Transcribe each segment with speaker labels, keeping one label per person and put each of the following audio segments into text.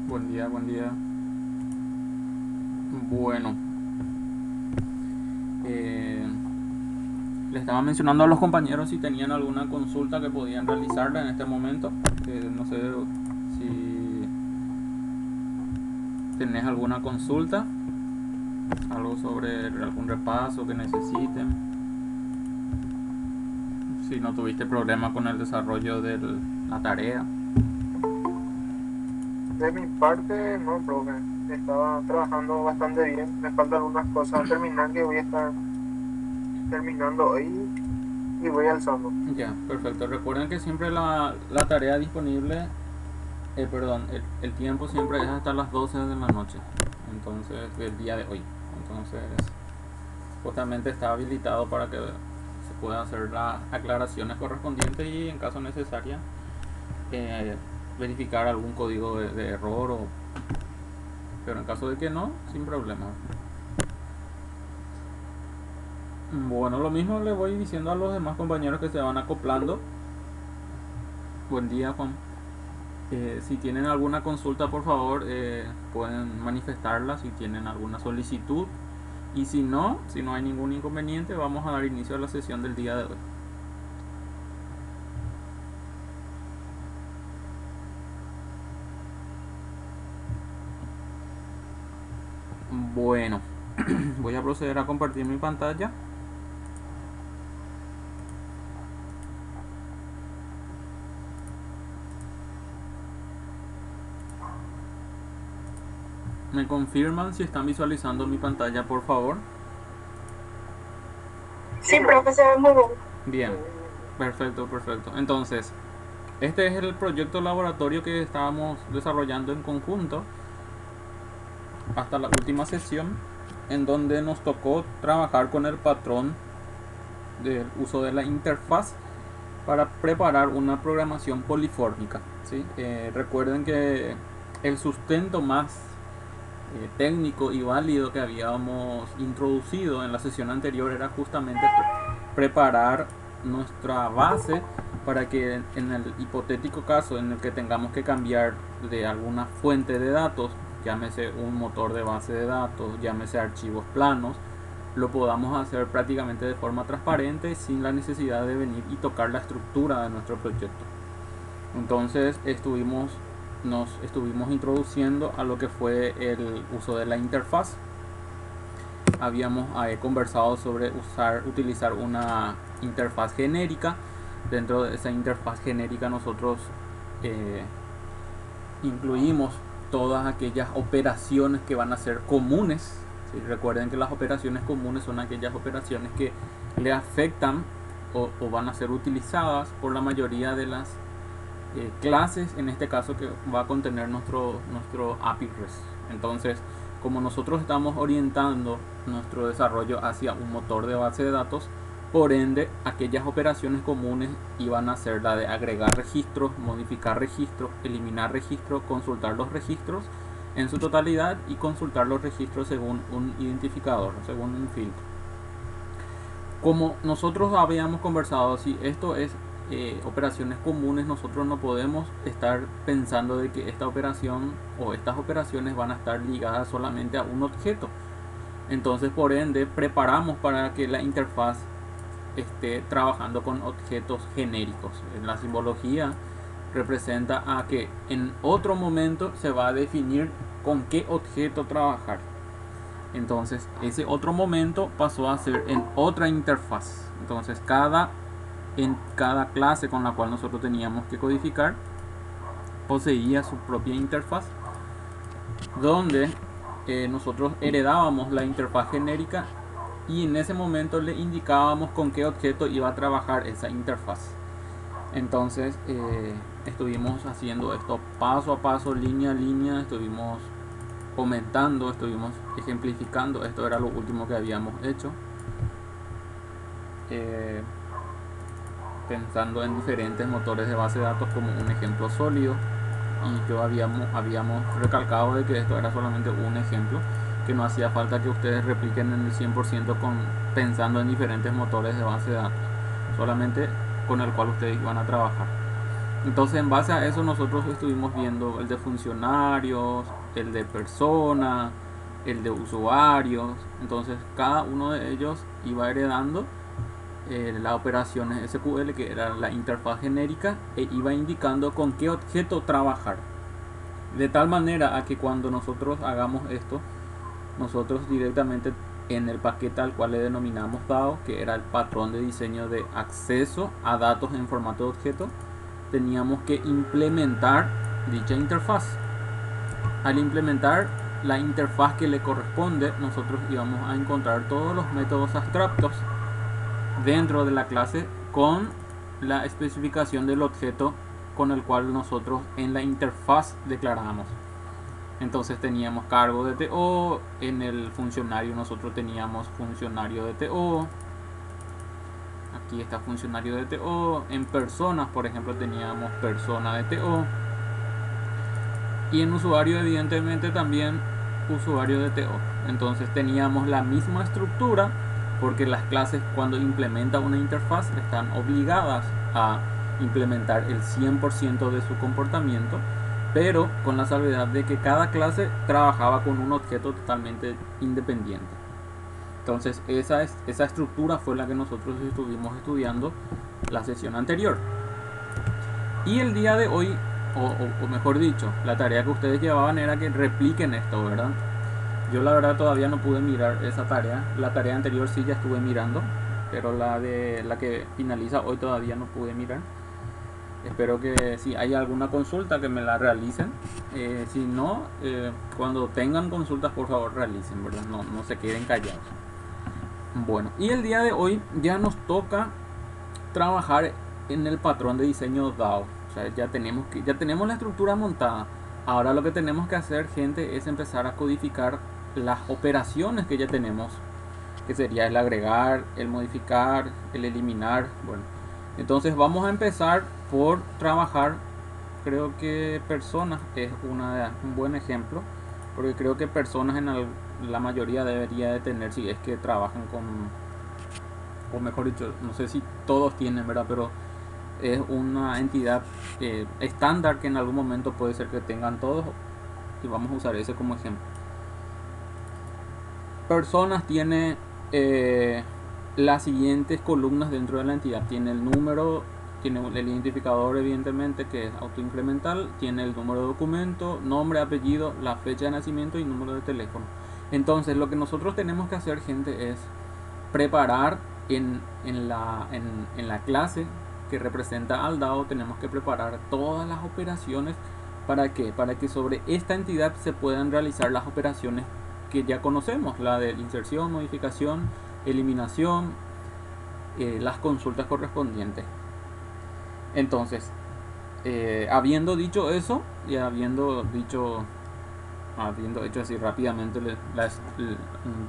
Speaker 1: Buen día, buen día. Bueno, eh, le estaba mencionando a los compañeros si tenían alguna consulta que podían realizarla en este momento. No sé si tenés alguna consulta, algo sobre algún repaso que necesiten. Si no tuviste problema con el desarrollo de la tarea.
Speaker 2: De mi parte, no, profe. Estaba trabajando bastante bien. Me faltan unas cosas a terminar que voy a estar terminando hoy y voy alzando.
Speaker 1: Ya, perfecto. Recuerden que siempre la tarea disponible, perdón, el tiempo siempre es hasta las 12 de la noche. Entonces, del día de hoy. Entonces, justamente está habilitado para que se puedan hacer las aclaraciones correspondientes y en caso necesaria eh, verificar algún código de error pero en caso de que no, sin problema. Bueno, lo mismo le voy diciendo a los demás compañeros que se van acoplando. Buen día, Juan. Si tienen alguna consulta, por favor, pueden manifestarla. Si tienen alguna solicitud, y si no hay ningún inconveniente, vamos a dar inicio a la sesión del día de hoy. Bueno, voy a proceder a compartir mi pantalla. ¿Me confirman si están visualizando mi pantalla, por favor?
Speaker 2: Sí, profe, se ve muy bien.
Speaker 1: Bien, perfecto, perfecto. Entonces, este es el proyecto laboratorio que estábamos desarrollando en conjunto hasta la última sesión, en donde nos tocó trabajar con el patrón del uso de la interfaz para preparar una programación polifórmica. ¿Sí? Recuerden que el sustento más técnico y válido que habíamos introducido en la sesión anterior era justamente preparar nuestra base para que en el hipotético caso en el que tengamos que cambiar de alguna fuente de datos, llámese un motor de base de datos, llámese archivos planos, lo podamos hacer prácticamente de forma transparente sin la necesidad de venir y tocar la estructura de nuestro proyecto. Entonces nos estuvimos introduciendo a lo que fue el uso de la interfaz. Habíamos conversado sobre utilizar una interfaz genérica. Dentro de esa interfaz genérica nosotros eh, incluimos todas aquellas operaciones que van a ser comunes. ¿Sí? Recuerden que las operaciones comunes son aquellas operaciones que le afectan o van a ser utilizadas por la mayoría de las clases, en este caso que va a contener nuestro API REST. Entonces, como nosotros estamos orientando nuestro desarrollo hacia un motor de base de datos, por ende, aquellas operaciones comunes iban a ser la de agregar registros, modificar registros, eliminar registros, consultar los registros en su totalidad y consultar los registros según un identificador, según un filtro. Como nosotros habíamos conversado, si esto es operaciones comunes, nosotros no podemos estar pensando de que esta operación o estas operaciones van a estar ligadas solamente a un objeto. Entonces, por ende, preparamos para que la interfaz esté trabajando con objetos genéricos. En la simbología representa a que en otro momento se va a definir con qué objeto trabajar. Entonces, ese otro momento pasó a ser en otra interfaz. Entonces, en cada clase con la cual nosotros teníamos que codificar poseía su propia interfaz, donde nosotros heredábamos la interfaz genérica y en ese momento le indicábamos con qué objeto iba a trabajar esa interfaz. Entonces estuvimos haciendo esto paso a paso, línea a línea, estuvimos comentando, estuvimos ejemplificando. Esto era lo último que habíamos hecho, eh, pensando en diferentes motores de base de datos como un ejemplo sólido. Y yo habíamos recalcado de que esto era solamente un ejemplo, que no hacía falta que ustedes repliquen en el 100% pensando en diferentes motores de base de datos, solamente con el cual ustedes iban a trabajar. Entonces en base a eso nosotros estuvimos viendo el de funcionarios, el de personas, el de usuarios. Entonces cada uno de ellos iba heredando las operaciones SQL, que era la interfaz genérica, e iba indicando con qué objeto trabajar. De tal manera a que cuando nosotros hagamos esto, nosotros directamente en el paquete al cual le denominamos DAO, que era el patrón de diseño de acceso a datos en formato de objeto, teníamos que implementar dicha interfaz. Al implementar la interfaz que le corresponde, nosotros íbamos a encontrar todos los métodos abstractos dentro de la clase con la especificación del objeto con el cual nosotros en la interfaz declaramos. Entonces teníamos cargo de TO, en el funcionario nosotros teníamos funcionario de TO, aquí está funcionario de TO, en personas por ejemplo teníamos persona de TO, y en usuario evidentemente también usuario de TO. Entonces teníamos la misma estructura, porque las clases cuando implementan una interfaz están obligadas a implementar el 100% de su comportamiento, pero con la salvedad de que cada clase trabajaba con un objeto totalmente independiente. Entonces esa estructura fue la que nosotros estuvimos estudiando la sesión anterior. Y el día de hoy, o mejor dicho, la tarea que ustedes llevaban era que repliquen esto, ¿verdad? Yo la verdad todavía no pude mirar esa tarea. La tarea anterior sí ya estuve mirando, pero la que finaliza hoy todavía no pude mirar. Espero que si hay alguna consulta que me la realicen. Si no, cuando tengan consultas por favor realicen, ¿verdad? No se queden callados. Bueno, y el día de hoy ya nos toca trabajar en el patrón de diseño DAO. O sea, ya tenemos la estructura montada. Ahora lo que tenemos que hacer, gente, es empezar a codificar las operaciones que ya tenemos, que sería el agregar, el modificar, el eliminar. Bueno, entonces vamos a empezar por trabajar. Creo que personas es un buen ejemplo, porque creo que personas la mayoría debería de tener, si es que trabajan con, o mejor dicho, no sé si todos tienen, ¿verdad? Pero es una entidad estándar que en algún momento puede ser que tengan todos, y vamos a usar ese como ejemplo. Personas tiene las siguientes columnas dentro de la entidad. Tiene el número, tiene el identificador evidentemente, que es autoincremental, tiene el número de documento, nombre, apellido, la fecha de nacimiento y número de teléfono. Entonces lo que nosotros tenemos que hacer, gente, es preparar en la clase que representa al DAO, tenemos que preparar todas las operaciones. ¿Para qué? Para que sobre esta entidad se puedan realizar las operaciones que ya conocemos, la de inserción, modificación, eliminación, las consultas correspondientes. Entonces, habiendo dicho eso y habiendo hecho así rápidamente un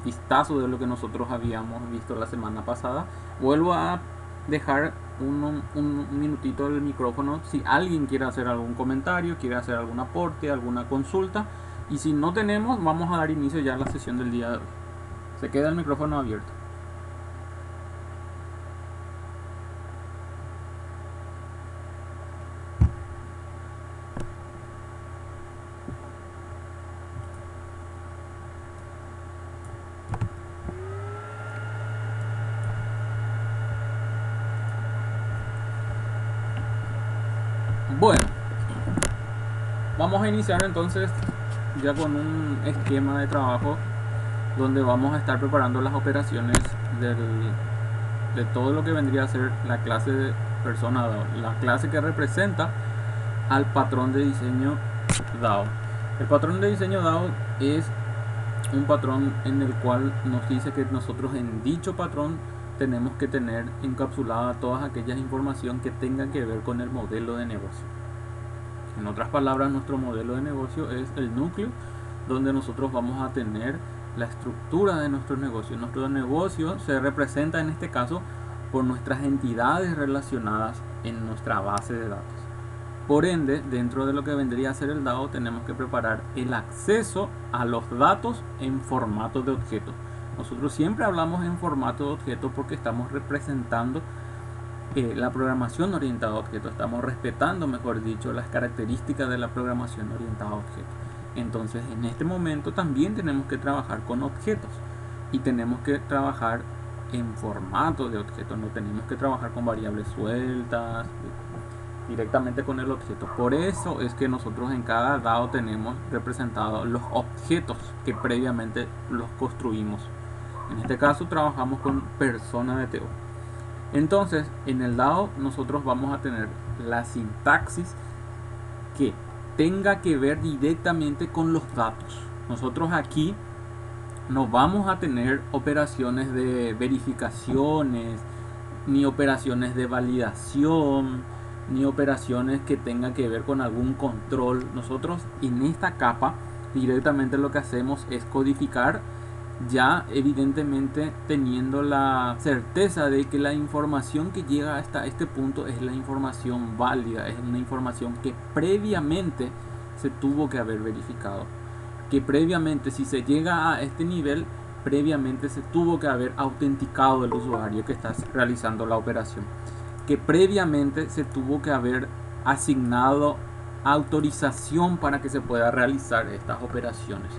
Speaker 1: vistazo de lo que nosotros habíamos visto la semana pasada, vuelvo a dejar un minutito el micrófono si alguien quiere hacer algún comentario, quiere hacer algún aporte, alguna consulta, y si no tenemos, vamos a dar inicio ya a la sesión del día de hoy. Se queda el micrófono abierto. Bueno, vamos a iniciar entonces ya con un esquema de trabajo donde vamos a estar preparando las operaciones de todo lo que vendría a ser la clase de persona DAO, la clase que representa al patrón de diseño DAO. El patrón de diseño DAO es un patrón en el cual nos dice que nosotros en dicho patrón tenemos que tener encapsulada todas aquellas informaciones que tengan que ver con el modelo de negocio. En otras palabras, nuestro modelo de negocio es el núcleo donde nosotros vamos a tener la estructura de nuestro negocio. Nuestro negocio se representa en este caso por nuestras entidades relacionadas en nuestra base de datos. Por ende, dentro de lo que vendría a ser el DAO, tenemos que preparar el acceso a los datos en formato de objeto. Nosotros siempre hablamos en formato de objeto porque estamos representando la programación orientada a objetos. Estamos respetando, mejor dicho, las características de la programación orientada a objetos. Entonces, en este momento también tenemos que trabajar con objetos y tenemos que trabajar en formato de objetos. No tenemos que trabajar con variables sueltas, directamente con el objeto. Por eso es que nosotros en cada DAO tenemos representados los objetos que previamente los construimos. En este caso trabajamos con persona de TO. Entonces, en el DAO nosotros vamos a tener la sintaxis que tenga que ver directamente con los datos. Nosotros aquí no vamos a tener operaciones de verificaciones, ni operaciones de validación, ni operaciones que tengan que ver con algún control. Nosotros en esta capa directamente lo que hacemos es codificar, ya evidentemente teniendo la certeza de que la información que llega hasta este punto es la información válida, es una información que previamente se tuvo que haber verificado, que previamente, si se llega a este nivel, previamente se tuvo que haber autenticado el usuario que está realizando la operación, que previamente se tuvo que haber asignado autorización para que se pueda realizar estas operaciones.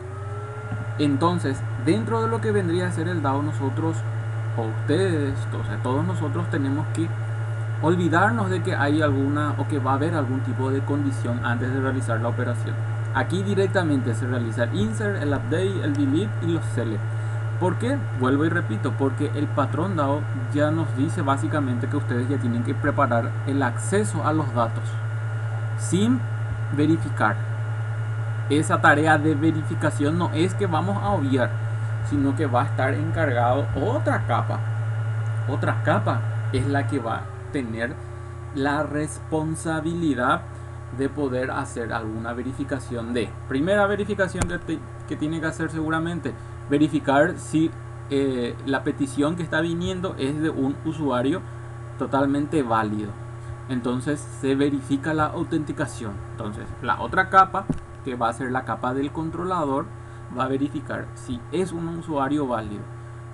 Speaker 1: Entonces, dentro de lo que vendría a ser el DAO, nosotros, o ustedes, o sea, todos nosotros tenemos que olvidarnos de que hay alguna o que va a haber algún tipo de condición antes de realizar la operación. Aquí directamente se realiza el insert, el update, el delete y los select. ¿Por qué? Vuelvo y repito, porque el patrón DAO ya nos dice básicamente que ustedes ya tienen que preparar el acceso a los datos sin verificar. Esa tarea de verificación no es que vamos a obviar, sino que va a estar encargado otra capa. Otra capa es la que va a tener la responsabilidad de poder hacer alguna verificación de. Primera verificación que tiene que hacer seguramente, verificar si la petición que está viniendo es de un usuario totalmente válido. Entonces se verifica la autenticación. Entonces la otra capa, que va a ser la capa del controlador, va a verificar si es un usuario válido.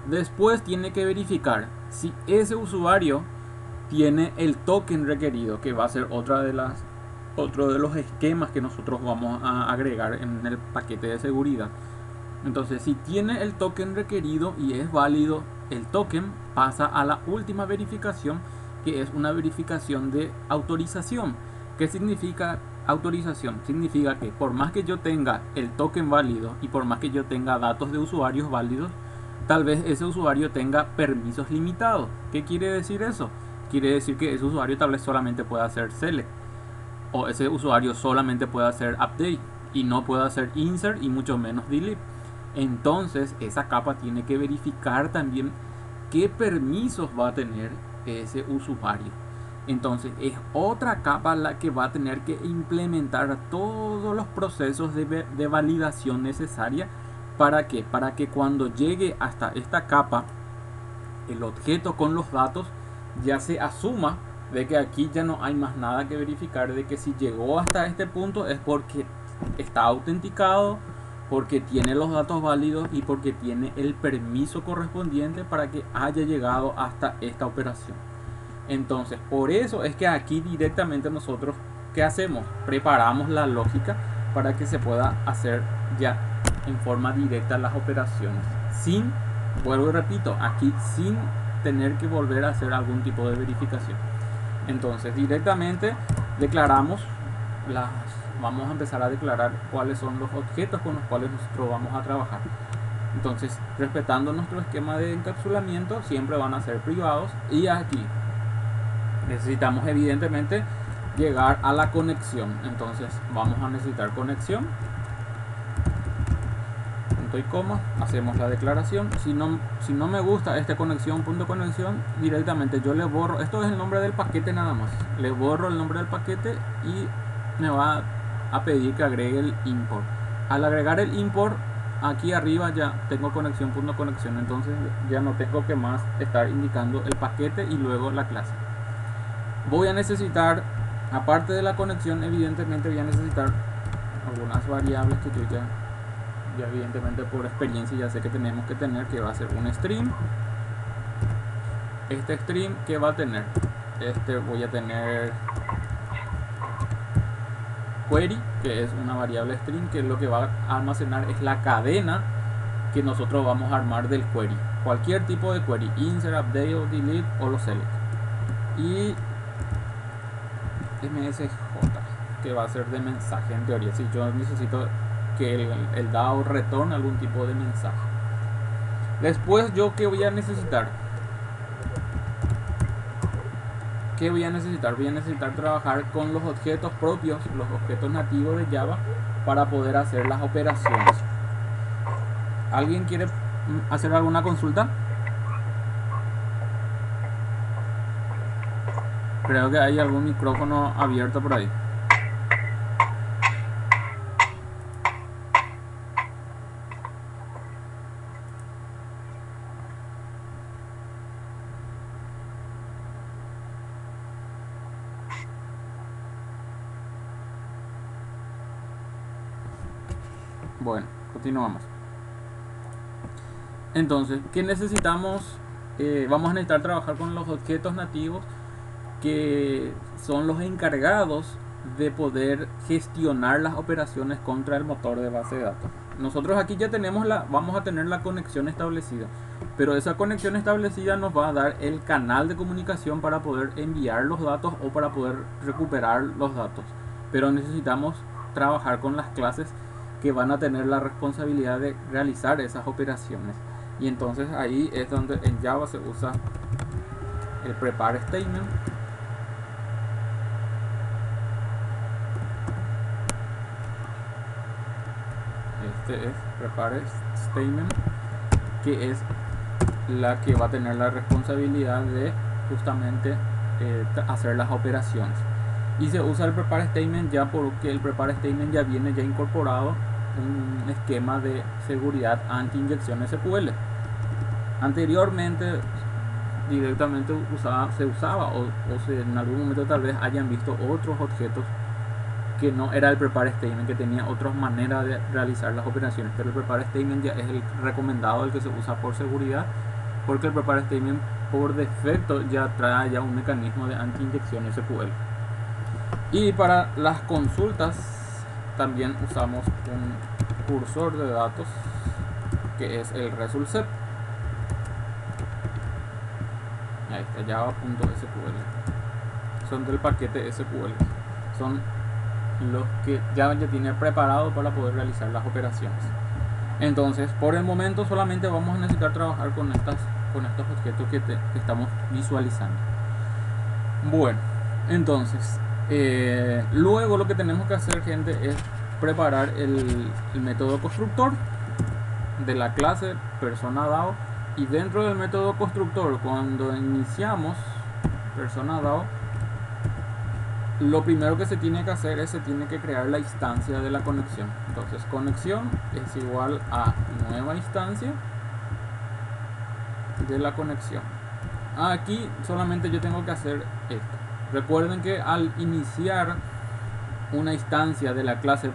Speaker 1: Después tiene que verificar si ese usuario tiene el token requerido, que va a ser otro de los esquemas que nosotros vamos a agregar en el paquete de seguridad. Entonces, si tiene el token requerido y es válido, el token pasa a la última verificación, que es una verificación de autorización. ¿Qué significa autorización? Significa que por más que yo tenga el token válido y por más que yo tenga datos de usuarios válidos, tal vez ese usuario tenga permisos limitados. ¿Qué quiere decir eso? Quiere decir que ese usuario tal vez solamente pueda hacer select, o ese usuario solamente puede hacer update y no puede hacer insert y mucho menos delete. Entonces esa capa tiene que verificar también qué permisos va a tener ese usuario. Entonces es otra capa la que va a tener que implementar todos los procesos de validación necesaria. ¿Para qué? Para que cuando llegue hasta esta capa, el objeto con los datos ya se asuma de que aquí ya no hay más nada que verificar, de que si llegó hasta este punto es porque está autenticado, porque tiene los datos válidos y porque tiene el permiso correspondiente para que haya llegado hasta esta operación. Entonces, por eso es que aquí directamente nosotros, ¿qué hacemos? Preparamos la lógica para que se pueda hacer ya en forma directa las operaciones, sin, vuelvo y repito, aquí sin tener que volver a hacer algún tipo de verificación. Entonces directamente declaramos vamos a empezar a declarar cuáles son los objetos con los cuales nosotros vamos a trabajar. Entonces, respetando nuestro esquema de encapsulamiento, siempre van a ser privados. Y aquí necesitamos evidentemente llegar a la conexión. Entonces vamos a necesitar conexión, punto y coma, hacemos la declaración. Si no me gusta esta conexión, punto conexión, directamente yo le borro, esto es el nombre del paquete nada más, le borro el nombre del paquete y me va a pedir que agregue el import. Al agregar el import, aquí arriba ya tengo conexión, punto conexión, entonces ya no tengo que más estar indicando el paquete y luego la clase. Voy a necesitar, aparte de la conexión, evidentemente voy a necesitar algunas variables que yo ya evidentemente por experiencia ya sé que tenemos que tener, que va a ser un stream. Este stream que va a tener voy a tener query, que es una variable string, que lo que va a almacenar es la cadena que nosotros vamos a armar del query, cualquier tipo de query, insert, update o delete o lo select. Y msj, que va a ser de mensaje en teoría, si yo necesito que el DAO retorne algún tipo de mensaje. Después, yo qué voy a necesitar, voy a necesitar trabajar con los objetos propios, los objetos nativos de Java, para poder hacer las operaciones. ¿Alguien quiere hacer alguna consulta? Creo que hay algún micrófono abierto por ahí. Bueno, continuamos. Entonces, ¿qué necesitamos? Vamos a necesitar trabajar con los objetos nativos, que son los encargados de poder gestionar las operaciones contra el motor de base de datos. Nosotros aquí ya vamos a tener la conexión establecida, pero esa conexión establecida nos va a dar el canal de comunicación para poder enviar los datos o para poder recuperar los datos. Pero necesitamos trabajar con las clases que van a tener la responsabilidad de realizar esas operaciones. Y entonces ahí es donde en Java se usa el prepare statement. Este es prepare statement, que es la que va a tener la responsabilidad de justamente hacer las operaciones. Y se usa el prepare statement ya porque el prepare statement ya viene ya incorporado un esquema de seguridad anti-inyección SQL. Anteriormente directamente se usaba o en algún momento tal vez hayan visto otros objetos que no era el prepare statement, que tenía otras maneras de realizar las operaciones, pero el prepare statement ya es el recomendado, el que se usa por seguridad, porque el prepare statement por defecto ya trae ya un mecanismo de anti-inyección SQL. Y para las consultas también usamos un cursor de datos, que es el result set. Ahí está, java.sql. Son del paquete SQL. Son los que Java ya tiene preparado para poder realizar las operaciones. Entonces, por el momento solamente vamos a necesitar trabajar con estos objetos que estamos visualizando. Bueno, entonces luego lo que tenemos que hacer, gente, es preparar el método constructor de la clase persona DAO. Y dentro del método constructor, cuando iniciamos persona DAO, lo primero que se tiene que hacer es se tiene que crear la instancia de la conexión. Entonces, conexión es igual a nueva instancia de la conexión. Aquí solamente yo tengo que hacer esto. Recuerden que al iniciar una instancia de la clase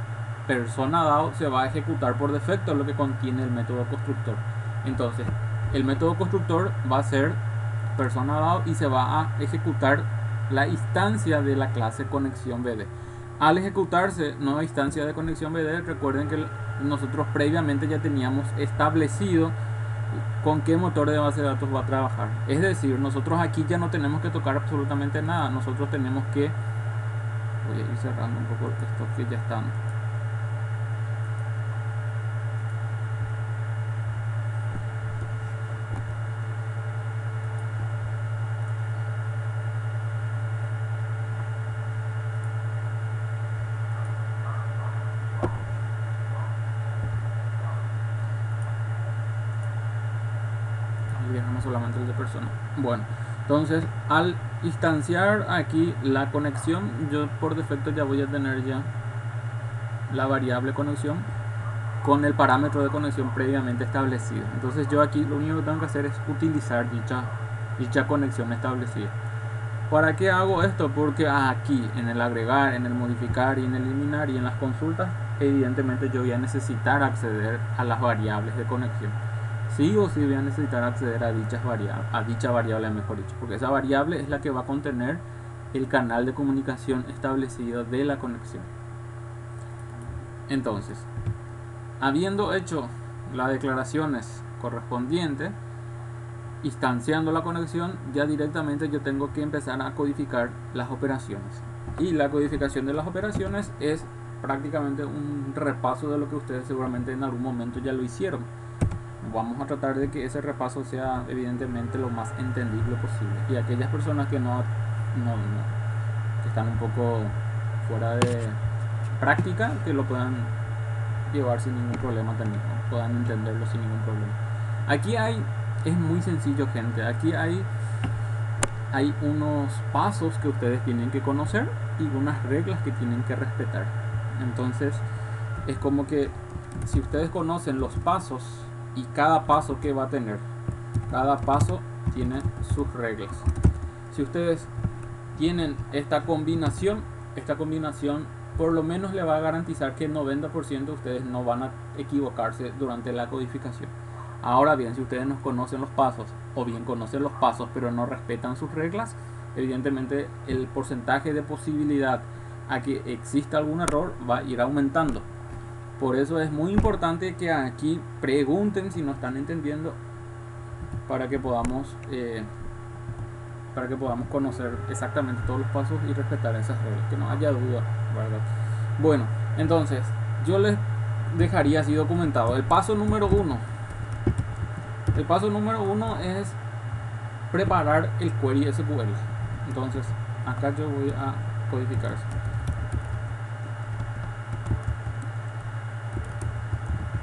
Speaker 1: persona DAO se va a ejecutar por defecto lo que contiene el método constructor. Entonces, el método constructor va a ser persona DAO y se va a ejecutar la instancia de la clase conexión BD. Al ejecutarse nueva instancia de conexión BD, recuerden que nosotros previamente ya teníamos establecido con qué motor de base de datos va a trabajar. Es decir, nosotros aquí ya no tenemos que tocar absolutamente nada. Nosotros tenemos que, voy a ir cerrando un poco estos que ya están. Solamente el de persona. Bueno, entonces al instanciar aquí la conexión, yo por defecto ya voy a tener ya la variable conexión con el parámetro de conexión previamente establecido. Entonces yo aquí lo único que tengo que hacer es utilizar dicha conexión establecida. ¿Para qué hago esto? Porque aquí en el agregar, en el modificar y en el eliminar y en las consultas, evidentemente yo voy a necesitar acceder a las variables de conexión. sí o sí voy a necesitar acceder a dicha variable, mejor dicho, porque esa variable es la que va a contener el canal de comunicación establecido de la conexión. Entonces, habiendo hecho las declaraciones correspondientes, instanciando la conexión, ya directamente yo tengo que empezar a codificar las operaciones. Y la codificación de las operaciones es prácticamente un repaso de lo que ustedes seguramente en algún momento ya lo hicieron. Vamos a tratar de que ese repaso sea evidentemente lo más entendible posible. Y aquellas personas que que están un poco fuera de práctica, que lo puedan llevar sin ningún problema también, ¿no? Puedan entenderlo sin ningún problema. Aquí es muy sencillo, gente. Aquí hay unos pasos que ustedes tienen que conocer y unas reglas que tienen que respetar. Entonces es como que si ustedes conocen los pasos y cada paso que va a tener, cada paso tiene sus reglas. Si ustedes tienen esta combinación por lo menos le va a garantizar que el 90% de ustedes no van a equivocarse durante la codificación. Ahora bien, si ustedes no conocen los pasos, o bien conocen los pasos pero no respetan sus reglas, evidentemente el porcentaje de posibilidad a que exista algún error va a ir aumentando. Por eso es muy importante que aquí pregunten si no están entendiendo, para que podamos conocer exactamente todos los pasos y respetar esas reglas, que no haya duda, ¿verdad? Bueno, entonces yo les dejaría así documentado el paso número 1. El paso número 1 es preparar el query SQL. Entonces acá yo voy a codificar eso.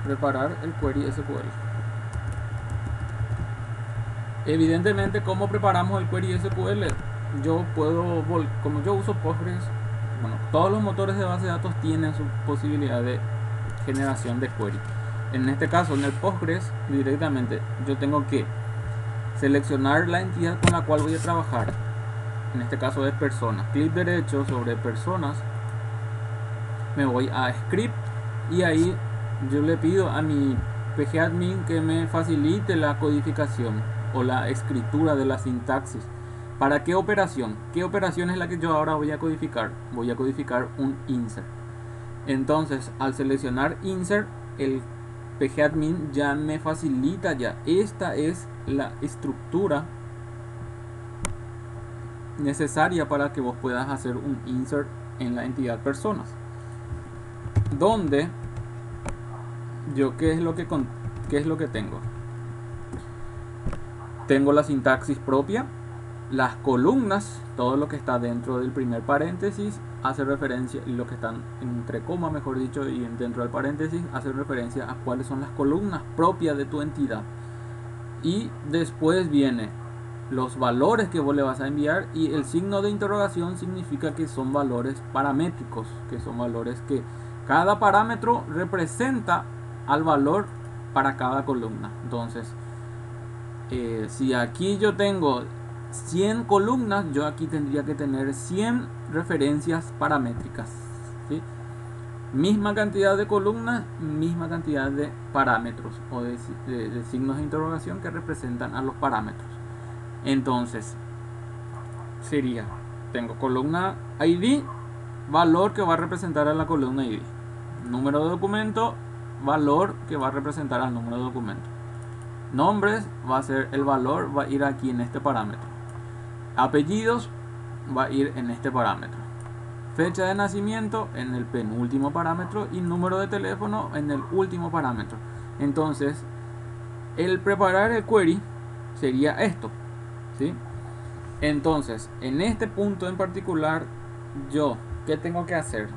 Speaker 1: Preparar el query SQL. Evidentemente, ¿cómo preparamos el query SQL? Como yo uso Postgres, bueno, todos los motores de base de datos tienen su posibilidad de generación de query. En este caso, en el Postgres, directamente yo tengo que seleccionar la entidad con la cual voy a trabajar. En este caso es personas. Clic derecho sobre personas, me voy a script y ahí yo le pido a mi pgadmin que me facilite la codificación o la escritura de la sintaxis. ¿Para qué operación? ¿Qué operación es la que yo ahora voy a codificar? Voy a codificar un insert. Entonces, al seleccionar insert, el pgadmin ya me facilita esta es la estructura necesaria para que vos puedas hacer un insert en la entidad personas, donde yo qué es lo que tengo la sintaxis propia, las columnas, todo lo que está dentro del primer paréntesis hace referencia, y lo que están entre comas, mejor dicho, y dentro del paréntesis hace referencia a cuáles son las columnas propias de tu entidad. Y después viene los valores que vos le vas a enviar, y el signo de interrogación significa que son valores paramétricos, que son valores que cada parámetro representa al valor para cada columna. Entonces, si aquí yo tengo 100 columnas, yo aquí tendría que tener 100 referencias paramétricas, ¿sí? Misma cantidad de columnas, misma cantidad de parámetros o de signos de interrogación que representan a los parámetros. Entonces tengo columna ID, valor que va a representar a la columna ID, número de documento, valor que va a representar al número de documento, nombres va a ser el valor, va a ir aquí en este parámetro, apellidos va a ir en este parámetro, fecha de nacimiento en el penúltimo parámetro y número de teléfono en el último parámetro. Entonces el preparar el query sería esto, ¿sí? Entonces en este punto en particular, yo ¿qué tengo que hacer?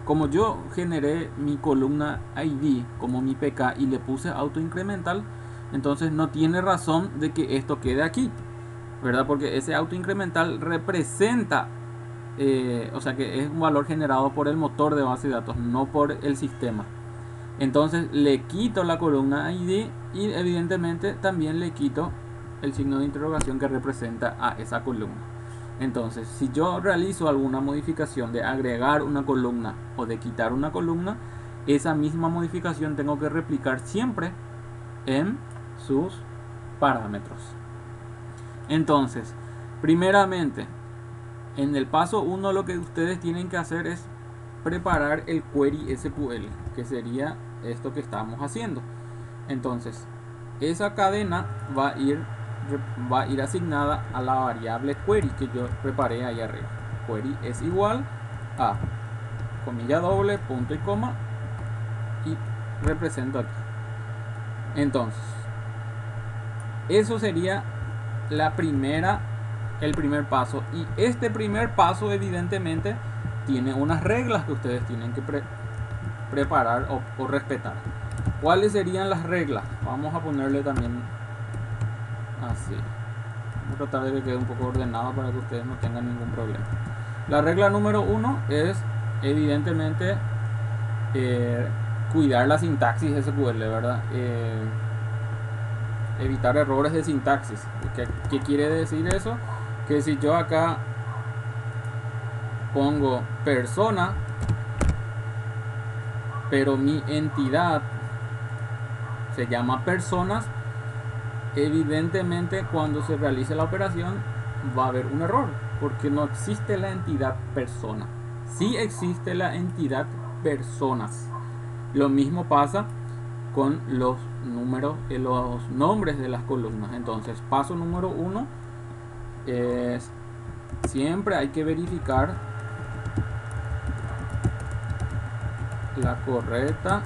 Speaker 1: Como yo generé mi columna ID como mi PK y le puse auto incremental, entonces no tiene razón de que esto quede aquí, ¿verdad? Porque ese auto incremental representa, o sea que es un valor generado por el motor de base de datos, no por el sistema. Entonces le quito la columna ID y evidentemente también le quito el signo de interrogación que representa a esa columna. Entonces, si yo realizo alguna modificación de agregar una columna o de quitar una columna, esa misma modificación tengo que replicar siempre en sus parámetros. Entonces, primeramente, en el paso 1 lo que ustedes tienen que hacer es preparar el query SQL, que sería esto que estamos haciendo. Entonces, esa cadena va a ir asignada a la variable query que yo preparé ahí arriba. Query es igual a comilla doble, punto y coma, y represento aquí. Entonces, eso sería el primer paso, y este primer paso evidentemente tiene unas reglas que ustedes tienen que preparar o respetar. ¿Cuáles serían las reglas? Vamos a ponerle también así. Voy a tratar de que quede un poco ordenado para que ustedes no tengan ningún problema. La regla número 1 es evidentemente cuidar la sintaxis SQL, ¿verdad? Evitar errores de sintaxis. ¿Qué quiere decir eso? Que si yo acá pongo persona, pero mi entidad se llama personas, evidentemente cuando se realice la operación va a haber un error, porque no existe la entidad persona. Sí existe la entidad personas. Lo mismo pasa con los números, los nombres de las columnas. Entonces, paso número 1 es siempre hay que verificar la correcta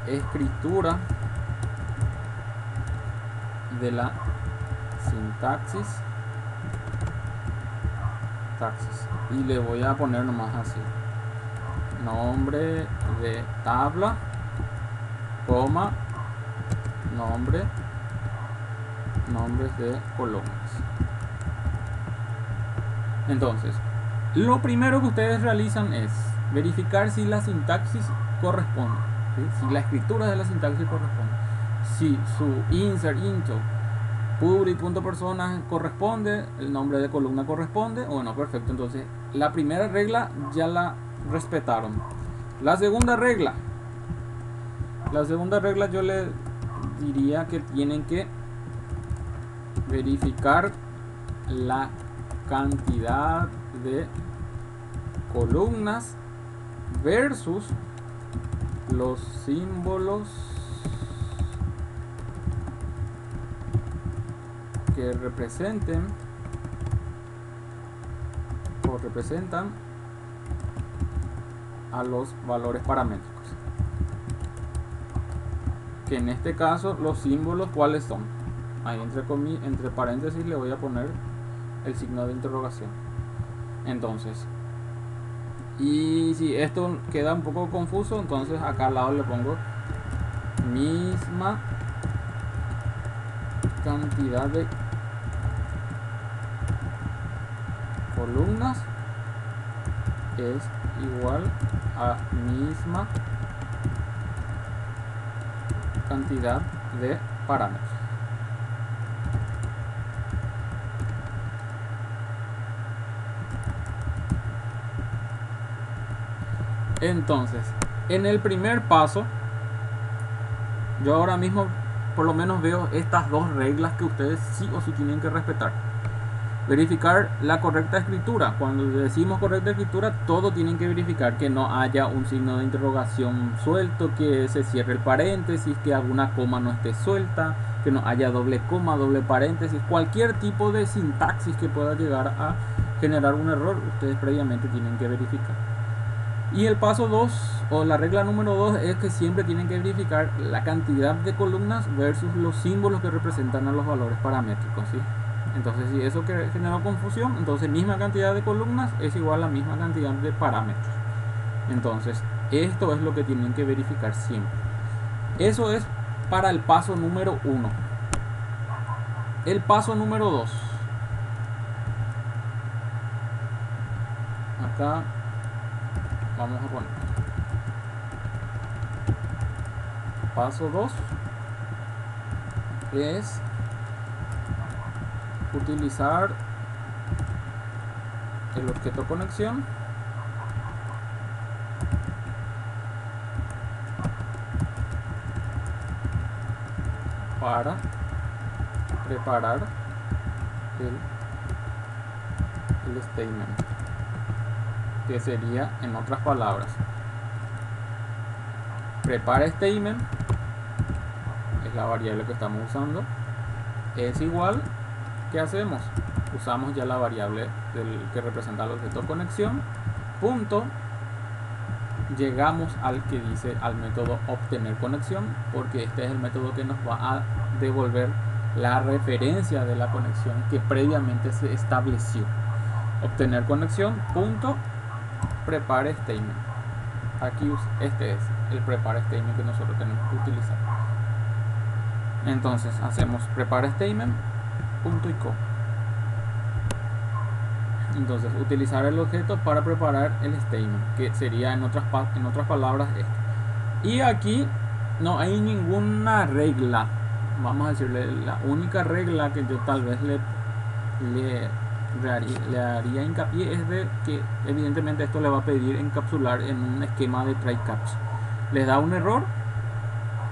Speaker 1: escritura de la sintaxis y le voy a poner nomás así: nombre de tabla, coma, nombres de columnas. Entonces, lo primero que ustedes realizan es verificar si la sintaxis corresponde, ¿sí? Si la escritura de la sintaxis corresponde, si su insert into public.persona corresponde, el nombre de columna corresponde. Bueno, perfecto. Entonces, la primera regla ya la respetaron. La segunda regla yo le diría que tienen que verificar la cantidad de columnas versus los símbolos que representan a los valores paramétricos, que en este caso los símbolos, ¿cuáles son? Ahí entre paréntesis le voy a poner el signo de interrogación. Entonces, y si esto queda un poco confuso, entonces acá al lado le pongo misma cantidad de columnas es igual a misma cantidad de parámetros. Entonces, en el primer paso, yo ahora mismo por lo menos veo estas dos reglas que ustedes sí o sí tienen que respetar. Verificar la correcta escritura. Cuando decimos correcta escritura, todo tienen que verificar que no haya un signo de interrogación suelto, que se cierre el paréntesis, que alguna coma no esté suelta, que no haya doble coma, doble paréntesis, cualquier tipo de sintaxis que pueda llegar a generar un error, ustedes previamente tienen que verificar. Y el paso 2 o la regla número 2 es que siempre tienen que verificar la cantidad de columnas versus los símbolos que representan a los valores paramétricos, ¿sí? Entonces, si eso que generó confusión, entonces misma cantidad de columnas es igual a la misma cantidad de parámetros. Entonces, esto es lo que tienen que verificar siempre. Eso es para el paso número 1. El paso número 2. Acá vamos a poner paso 2 es utilizar el objeto conexión para preparar el statement, que sería, en otras palabras, prepare statement, es la variable que estamos usando, es igual, ¿qué hacemos? Usamos ya la variable que representa el objeto conexión, punto, llegamos al que dice al método obtener conexión, porque este es el método que nos va a devolver la referencia de la conexión que previamente se estableció. Obtener conexión, punto, prepare statement. Aquí este es el prepare statement que nosotros tenemos que utilizar. Entonces hacemos prepare statement, punto y co. Entonces utilizar el objeto para preparar el statement, que sería en otras palabras esto. Y aquí no hay ninguna regla, vamos a decirle, la única regla que yo tal vez le haría hincapié es de que evidentemente esto le va a pedir encapsular en un esquema de try catch. Les da un error,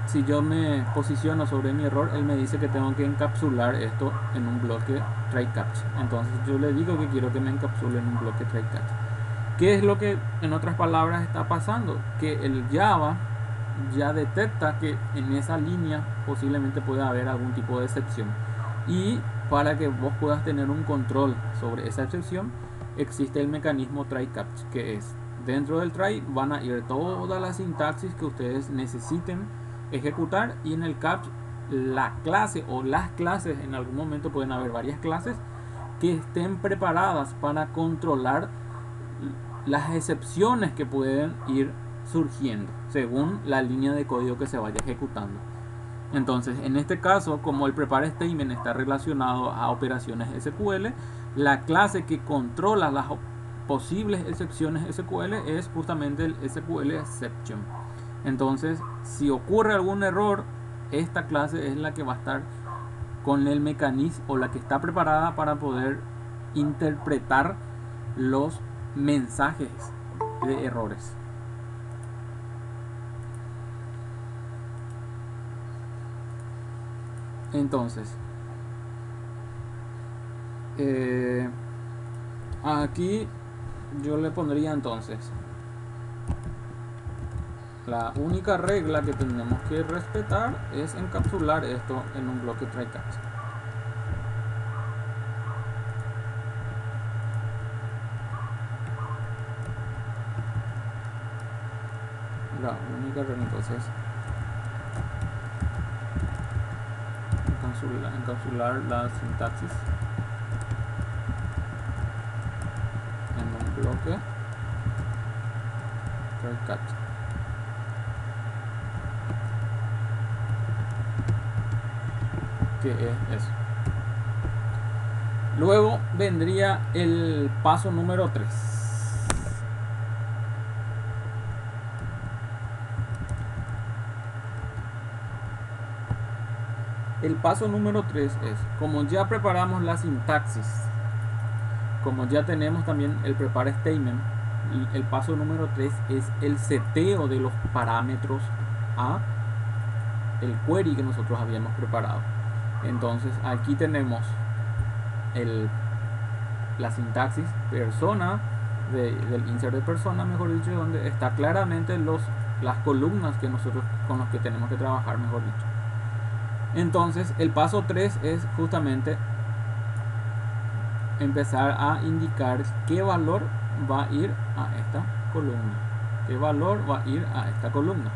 Speaker 1: si yo me posiciono sobre mi error, él me dice que tengo que encapsular esto en un bloque try catch. Entonces yo le digo que quiero que me encapsule en un bloque try catch. ¿Qué es lo que en otras palabras está pasando? Que el Java ya detecta que en esa línea posiblemente pueda haber algún tipo de excepción, y para que vos puedas tener un control sobre esa excepción existe el mecanismo try catch, que es dentro del try van a ir todas las sintaxis que ustedes necesiten ejecutar, y en el catch la clase o las clases, en algún momento pueden haber varias clases que estén preparadas para controlar las excepciones que pueden ir surgiendo según la línea de código que se vaya ejecutando. Entonces, en este caso, como el prepare statement está relacionado a operaciones SQL, la clase que controla las posibles excepciones SQL es justamente el SQL exception. Entonces, si ocurre algún error, esta clase es la que va a estar con el mecanismo, o la que está preparada para poder interpretar los mensajes de errores. Entonces, aquí yo le pondría entonces la única regla que tenemos que respetar es encapsular esto en un bloque try catch. La única regla entonces encapsular la sintaxis en un bloque try catch. Que es eso. Luego vendría el paso número 3. El paso número 3 es, como ya preparamos la sintaxis, como ya tenemos también el prepare statement, el paso número 3 es el seteo de los parámetros a el query que nosotros habíamos preparado. Entonces aquí tenemos la sintaxis persona del insert de persona, mejor dicho, donde está claramente las columnas que nosotros con los que tenemos que trabajar, mejor dicho. Entonces el paso 3 es justamente empezar a indicar qué valor va a ir a esta columna, qué valor va a ir a esta columna.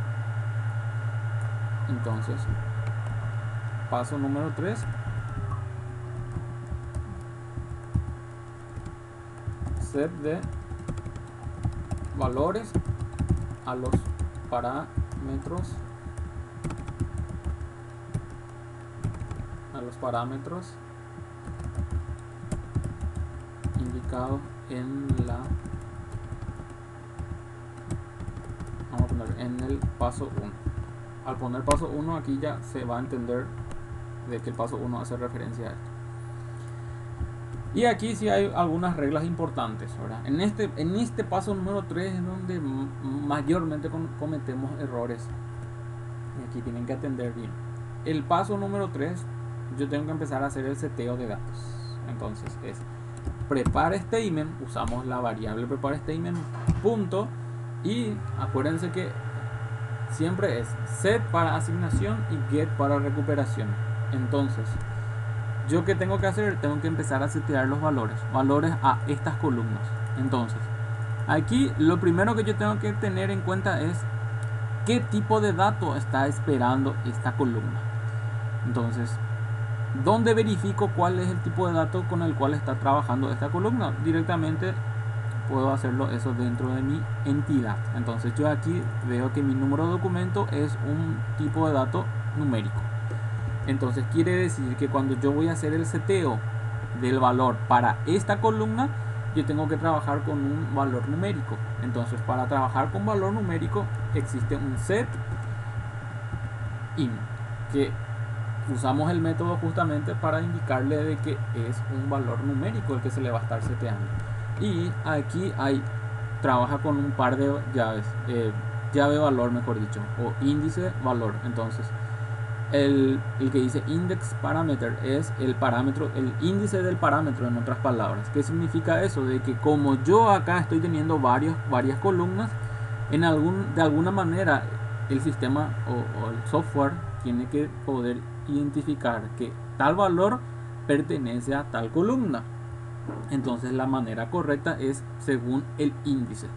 Speaker 1: Entonces, paso número 3, set de valores a los parámetros indicados en en el paso 1. Al poner paso 1 aquí ya se va a entender de que el paso 1 hace referencia a esto. Y aquí sí hay algunas reglas importantes, ¿verdad? En este paso número 3 es donde mayormente cometemos errores, y aquí tienen que atender bien. el paso número 3, yo tengo que empezar a hacer el seteo de datos. Entonces es prepare statement, usamos la variable prepare statement punto, y acuérdense que siempre es set para asignación y get para recuperación. Entonces yo que tengo que hacer, tengo que empezar a setear los valores a estas columnas. Entonces aquí lo primero que yo tengo que tener en cuenta es qué tipo de dato está esperando esta columna. Entonces, ¿dónde verifico cuál es el tipo de dato con el cual está trabajando esta columna? Directamente puedo hacerlo eso dentro de mi entidad. Entonces yo aquí veo que mi número de documento es un tipo de dato numérico. Entonces quiere decir que cuando yo voy a hacer el seteo del valor para esta columna, yo tengo que trabajar con un valor numérico. Entonces para trabajar con valor numérico existe un set in, que usamos el método justamente para indicarle de que es un valor numérico el que se le va a estar seteando. Y aquí trabaja con un par de llaves, llave valor mejor dicho, o índice valor. Entonces el que dice index parameter es el parámetro, el índice del parámetro, en otras palabras. ¿Qué significa eso? De que como yo acá estoy teniendo varias columnas, de alguna manera el sistema o el software tiene que poder identificar que tal valor pertenece a tal columna. Entonces la manera correcta es según el índice.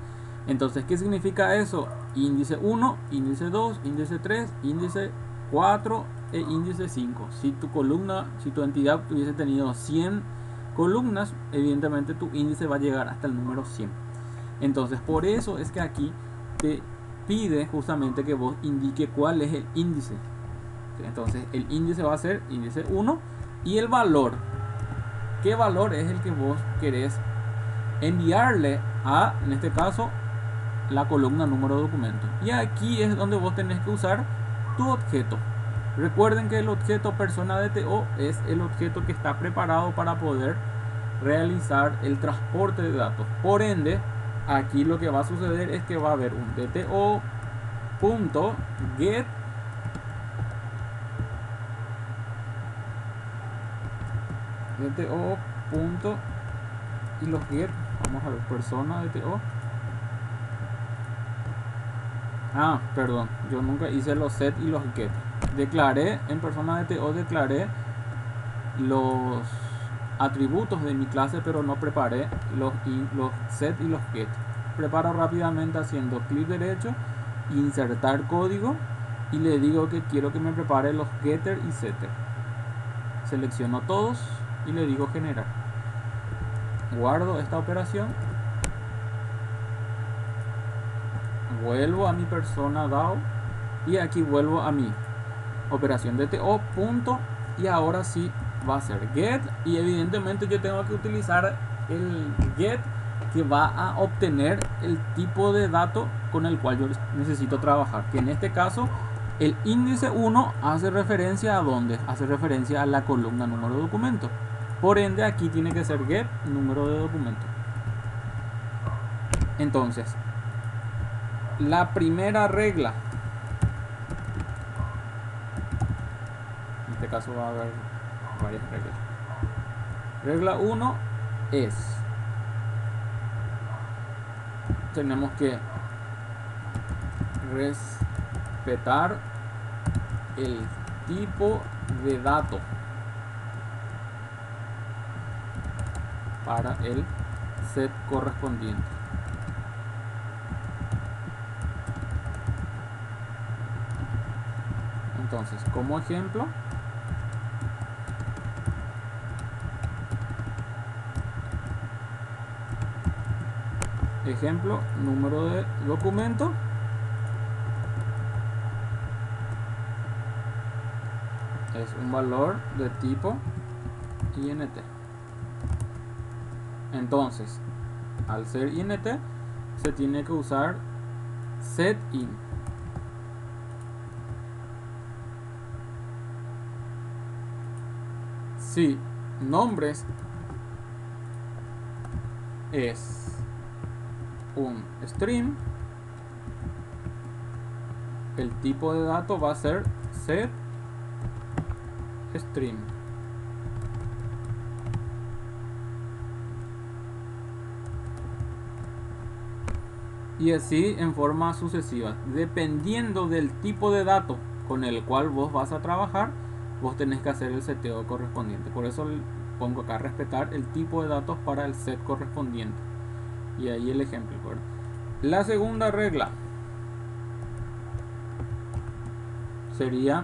Speaker 1: Entonces, ¿qué significa eso? Índice 1, índice 2, índice 3, índice 4 e índice 5. Si tu entidad hubiese tenido 100 columnas, evidentemente tu índice va a llegar hasta el número 100. Entonces por eso es que aquí te pide justamente que vos indique cuál es el índice. Entonces el índice va a ser índice 1 y el valor. ¿Qué valor es el que vos querés enviarle a, en este caso, la columna número de documento? Y aquí es donde vos tenés que usar tu objeto. Recuerden que el objeto persona DTO es el objeto que está preparado para poder realizar el transporte de datos. Por ende, aquí lo que va a suceder es que va a haber un DTO.get y los get, vamos a ver, persona DTO. Perdón, yo nunca hice los set y los get. Declaré en persona DTO, declaré los atributos de mi clase, pero no preparé los set y los get. Preparo rápidamente haciendo clic derecho, insertar código, y le digo que quiero que me prepare los getter y setter. Selecciono todos y le digo generar. Guardo esta operación, vuelvo a mi persona DAO y aquí vuelvo a mi operación DTO punto, y ahora sí va a ser get, y evidentemente yo tengo que utilizar el get que va a obtener el tipo de dato con el cual yo necesito trabajar, que en este caso el índice 1 hace referencia a dónde, hace referencia a la columna número de documento. Por ende aquí tiene que ser get número de documento. Entonces la primera regla, en este caso va a haber varias reglas. Regla 1 es, tenemos que respetar el tipo de dato para el set correspondiente. Entonces, como ejemplo, número de documento es un valor de tipo int. Entonces, al ser int, se tiene que usar setIn. Si nombres es un string, el tipo de dato va a ser set string. Y así en forma sucesiva, dependiendo del tipo de dato con el cual vos vas a trabajar, vos tenés que hacer el seteo correspondiente. Por eso pongo acá respetar el tipo de datos para el set correspondiente. Y ahí el ejemplo, ¿verdad? La segunda regla sería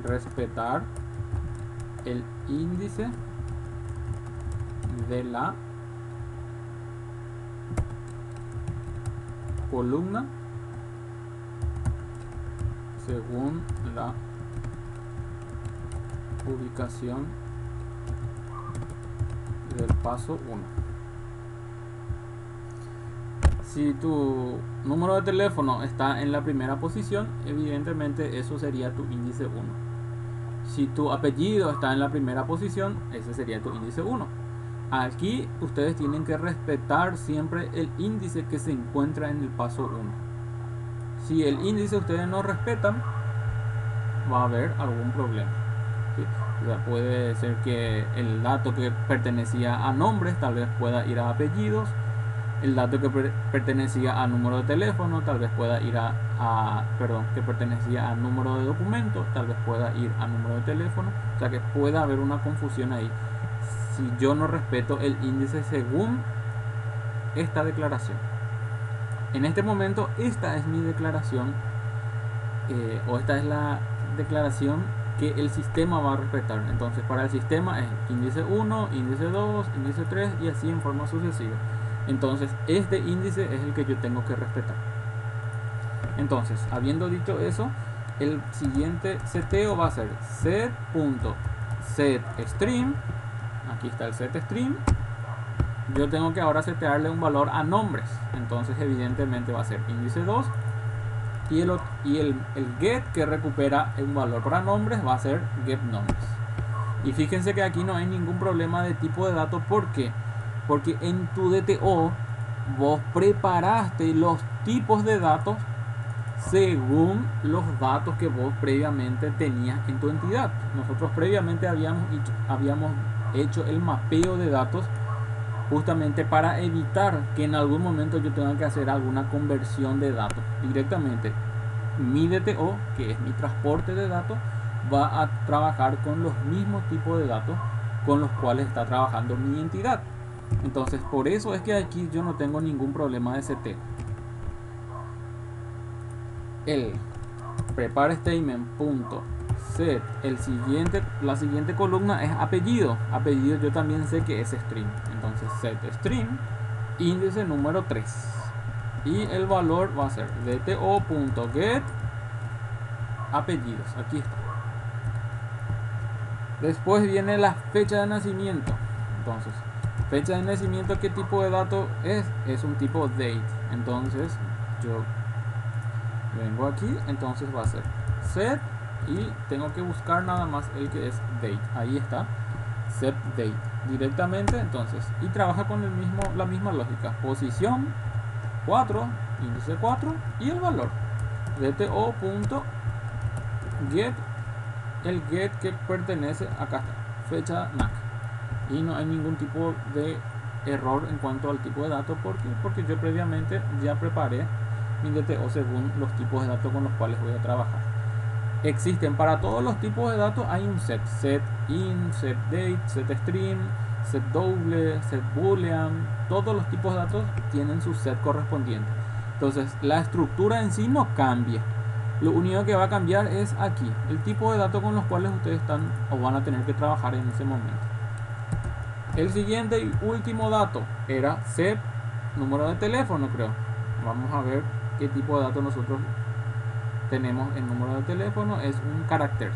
Speaker 1: respetar el índice de la columna según la ubicación del paso 1. Si tu número de teléfono está en la primera posición, evidentemente eso sería tu índice 1. Si tu apellido está en la primera posición, ese sería tu índice 1. Aquí ustedes tienen que respetar siempre el índice que se encuentra en el paso 1. Si el índice ustedes no respetan, va a haber algún problema, ¿sí? O sea, puede ser que el dato que pertenecía a nombres tal vez pueda ir a apellidos, el dato que pertenecía a número de teléfono tal vez pueda ir que pertenecía a número de documento tal vez pueda ir a número de teléfono. O sea que pueda haber una confusión ahí si yo no respeto el índice según esta declaración. En este momento esta es mi declaración, o esta es la declaración que el sistema va a respetar. Entonces para el sistema es índice 1, índice 2, índice 3 y así en forma sucesiva. Entonces este índice es el que yo tengo que respetar. Entonces, habiendo dicho eso, el siguiente seteo va a ser set.setString. Aquí está el setString. Yo tengo que ahora setearle un valor a nombres. Entonces evidentemente va a ser índice 2. Y el get que recupera un valor para nombres va a ser getNombres. Y fíjense que aquí no hay ningún problema de tipo de datos. ¿Por qué? Porque en tu DTO vos preparaste los tipos de datos según los datos que vos previamente tenías en tu entidad. Nosotros previamente habíamos hecho el mapeo de datos justamente para evitar que en algún momento yo tenga que hacer alguna conversión de datos. Directamente mi DTO, que es mi transporte de datos, va a trabajar con los mismos tipos de datos con los cuales está trabajando mi entidad. Entonces por eso es que aquí yo no tengo ningún problema de seteo. El prepare statement.set, la siguiente columna es apellido. Apellido yo también sé que es string. Entonces set string índice número 3. Y el valor va a ser dto.get apellidos. Aquí está. Después viene la fecha de nacimiento. Entonces fecha de nacimiento, ¿qué tipo de dato es? Es un tipo date. Entonces yo vengo aquí, entonces va a ser set y tengo que buscar nada más el que es date. Ahí está, set date directamente. Entonces, y trabaja con la misma lógica, posición 4, índice 4 y el valor dto.get, el get que pertenece acá está, fecha NAC. Y no hay ningún tipo de error en cuanto al tipo de datos. Porque yo previamente ya preparé mi DTO según los tipos de datos con los cuales voy a trabajar. Existen para todos los tipos de datos, hay un set in, set date, set string, set double, set boolean. Todos los tipos de datos tienen su set correspondiente. Entonces la estructura en sí no cambia. Lo único que va a cambiar es aquí el tipo de datos con los cuales ustedes están o van a tener que trabajar en ese momento. El siguiente y último dato era set número de teléfono, creo. Vamos a ver qué tipo de datos nosotros tenemos en número de teléfono. Es un carácter.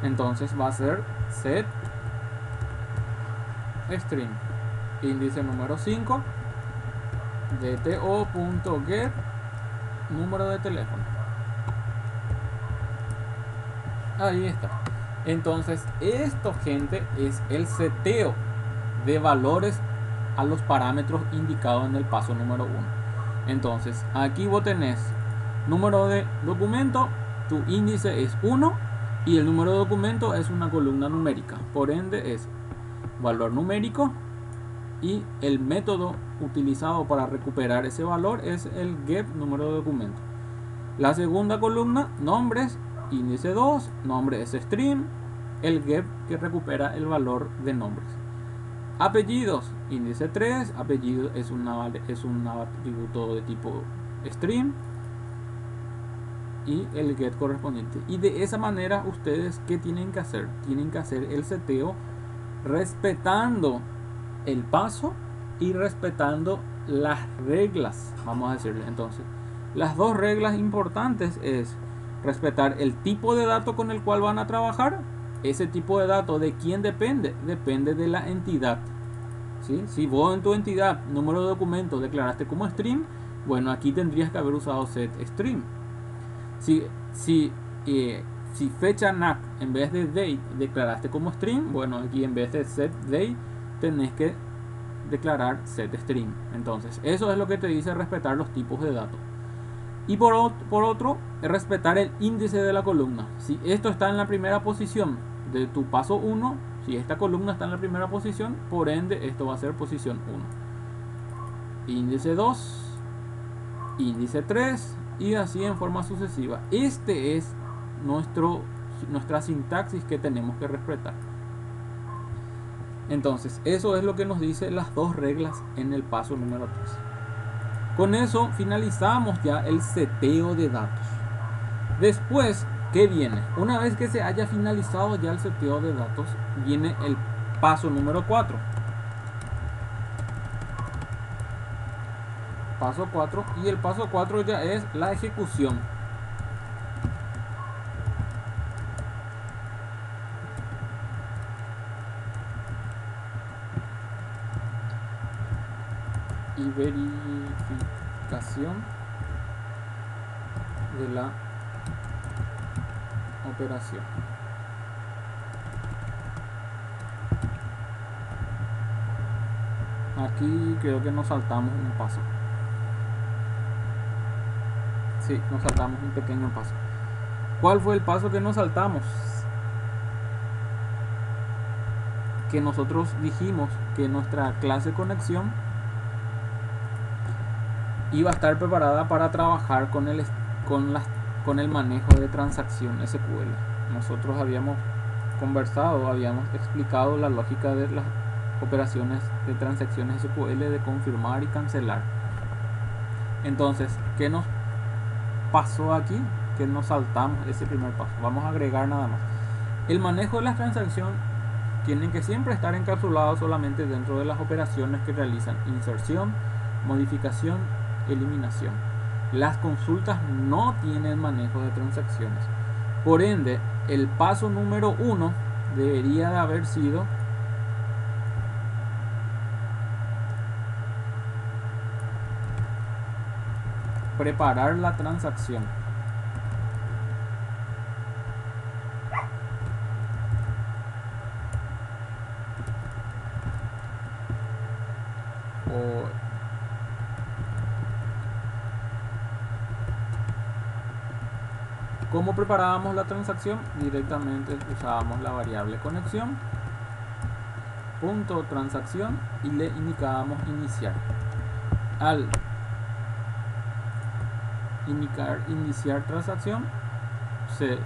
Speaker 1: Entonces va a ser set string índice número 5 dto.get número de teléfono. Ahí está. Entonces esto, gente, es el seteo de valores a los parámetros indicados en el paso número 1. Entonces aquí vos tenés número de documento, tu índice es 1 Y el número de documento es una columna numérica, por ende es valor numérico, y el método utilizado para recuperar ese valor es el get número de documento. La segunda columna, nombres, índice 2, nombre es string, el get que recupera el valor de nombres. Apellidos, índice 3, apellido es un atributo de tipo string, y el get correspondiente. Y de esa manera ustedes, ¿qué tienen que hacer? Tienen que hacer el seteo respetando el paso y respetando las reglas, vamos a decirle. Entonces, las dos reglas importantes es respetar el tipo de dato con el cual van a trabajar. Ese tipo de dato, ¿de quién depende? Depende de la entidad, ¿sí? Si vos en tu entidad número de documento declaraste como string, bueno, aquí tendrías que haber usado set string. Si fecha NAC en vez de date declaraste como string, bueno, aquí en vez de set date tenés que declarar set string. Entonces, eso es lo que te dice respetar los tipos de datos. Y por otro, respetar el índice de la columna. Si esto está en la primera posición de tu paso 1, si esta columna está en la primera posición, por ende esto va a ser posición 1. Índice 2, índice 3 y así en forma sucesiva. Este es nuestra sintaxis que tenemos que respetar. Entonces, eso es lo que nos dice las dos reglas en el paso número 3. Con eso finalizamos ya el seteo de datos. Después, ¿qué viene? Una vez que se haya finalizado ya el seteo de datos, viene el paso número 4. Paso 4, y el paso 4 ya es la ejecución. Y verificación de la operación. Aquí creo que nos saltamos un paso. Sí, nos saltamos un pequeño paso. ¿Cuál fue el paso que nos saltamos? Que nosotros dijimos que nuestra clase conexión iba a estar preparada para trabajar con el manejo de transacción SQL. Nosotros habíamos conversado, habíamos explicado la lógica de las operaciones de transacciones SQL, de confirmar y cancelar. Entonces, ¿qué nos pasó aquí? Que nos saltamos ese primer paso. Vamos a agregar nada más. El manejo de las transacciones tienen que siempre estar encapsulados solamente dentro de las operaciones que realizan inserción, modificación, eliminación. Las consultas no tienen manejo de transacciones. Por ende, el paso número 1 debería de haber sido preparar la transacción. ¿Cómo preparábamos la transacción? Directamente usábamos la variable conexión, punto transacción, y le indicábamos iniciar. Al iniciar transacción, se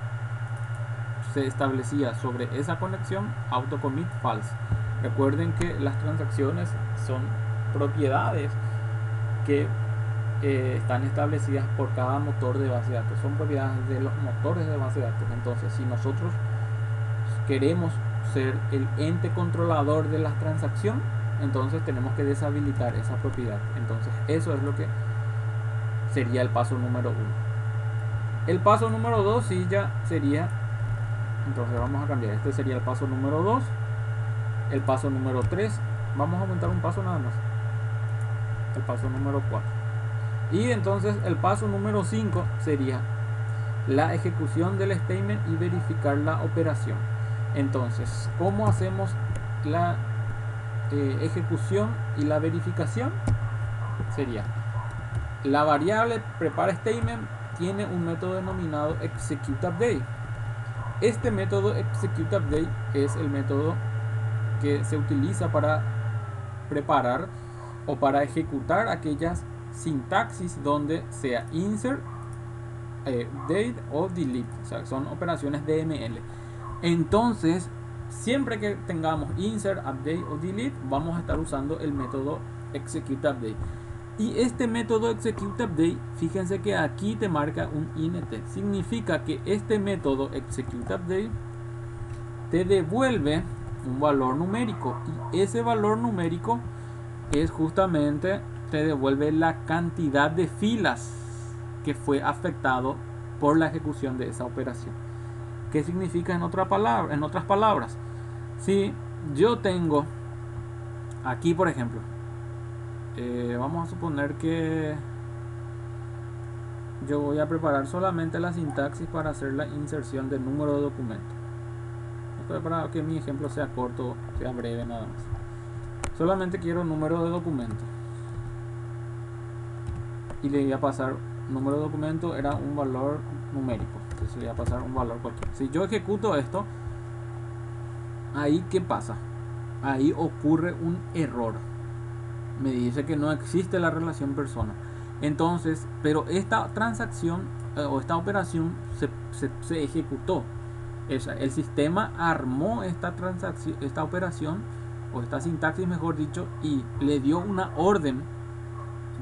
Speaker 1: establecía sobre esa conexión autocommit false. Recuerden que las transacciones son propiedades que están establecidas por cada motor de base de datos, son propiedades de los motores de base de datos. Entonces, si nosotros queremos ser el ente controlador de la transacción, entonces tenemos que deshabilitar esa propiedad. Entonces, eso es lo que sería el paso número 1. El paso número 2 sí ya sería, entonces vamos a cambiar, este sería el paso número 2. El paso número 3, vamos a aumentar un paso nada más, el paso número 4. Y entonces el paso número 5 sería la ejecución del statement y verificar la operación. Entonces, ¿cómo hacemos la ejecución y la verificación? Sería la variable prepare statement tiene un método denominado executeUpdate. Este método executeUpdate es el método que se utiliza para preparar o para ejecutar aquellas sintaxis donde sea insert, update o delete, o sea, son operaciones DML. Entonces, siempre que tengamos insert, update o delete, vamos a estar usando el método executeUpdate. Y este método executeUpdate, fíjense que aquí te marca un int. Significa que este método executeUpdate te devuelve un valor numérico, y ese valor numérico es justamente, te devuelve la cantidad de filas que fue afectado por la ejecución de esa operación. ¿Qué significa en otras palabras? Si yo tengo aquí, por ejemplo, vamos a suponer que yo voy a preparar solamente la sintaxis para hacer la inserción del número de documento. Para que mi ejemplo sea corto, sea breve, nada más. Solamente quiero número de documento. Y le voy a pasar número de documento, era un valor numérico. Entonces le voy a pasar un valor cualquiera. Si yo ejecuto esto, ahí ¿qué pasa? Ahí ocurre un error. Me dice que no existe la relación persona. Entonces, pero esta transacción o esta operación se ejecutó. El sistema armó esta transacción, esta operación o esta sintaxis, mejor dicho, y le dio una orden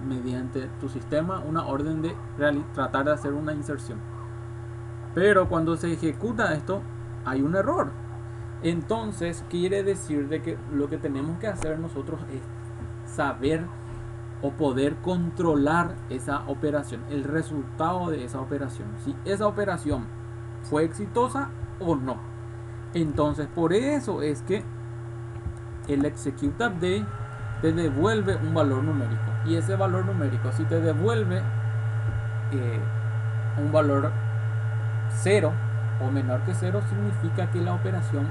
Speaker 1: mediante tu sistema, una orden de tratar de hacer una inserción. Pero cuando se ejecuta esto, hay un error. Entonces quiere decir de que lo que tenemos que hacer nosotros es saber o poder controlar esa operación, el resultado de esa operación, si esa operación fue exitosa o no. Entonces por eso es que el executeUpdate te devuelve un valor numérico, y ese valor numérico, si te devuelve un valor 0 o menor que 0, significa que la operación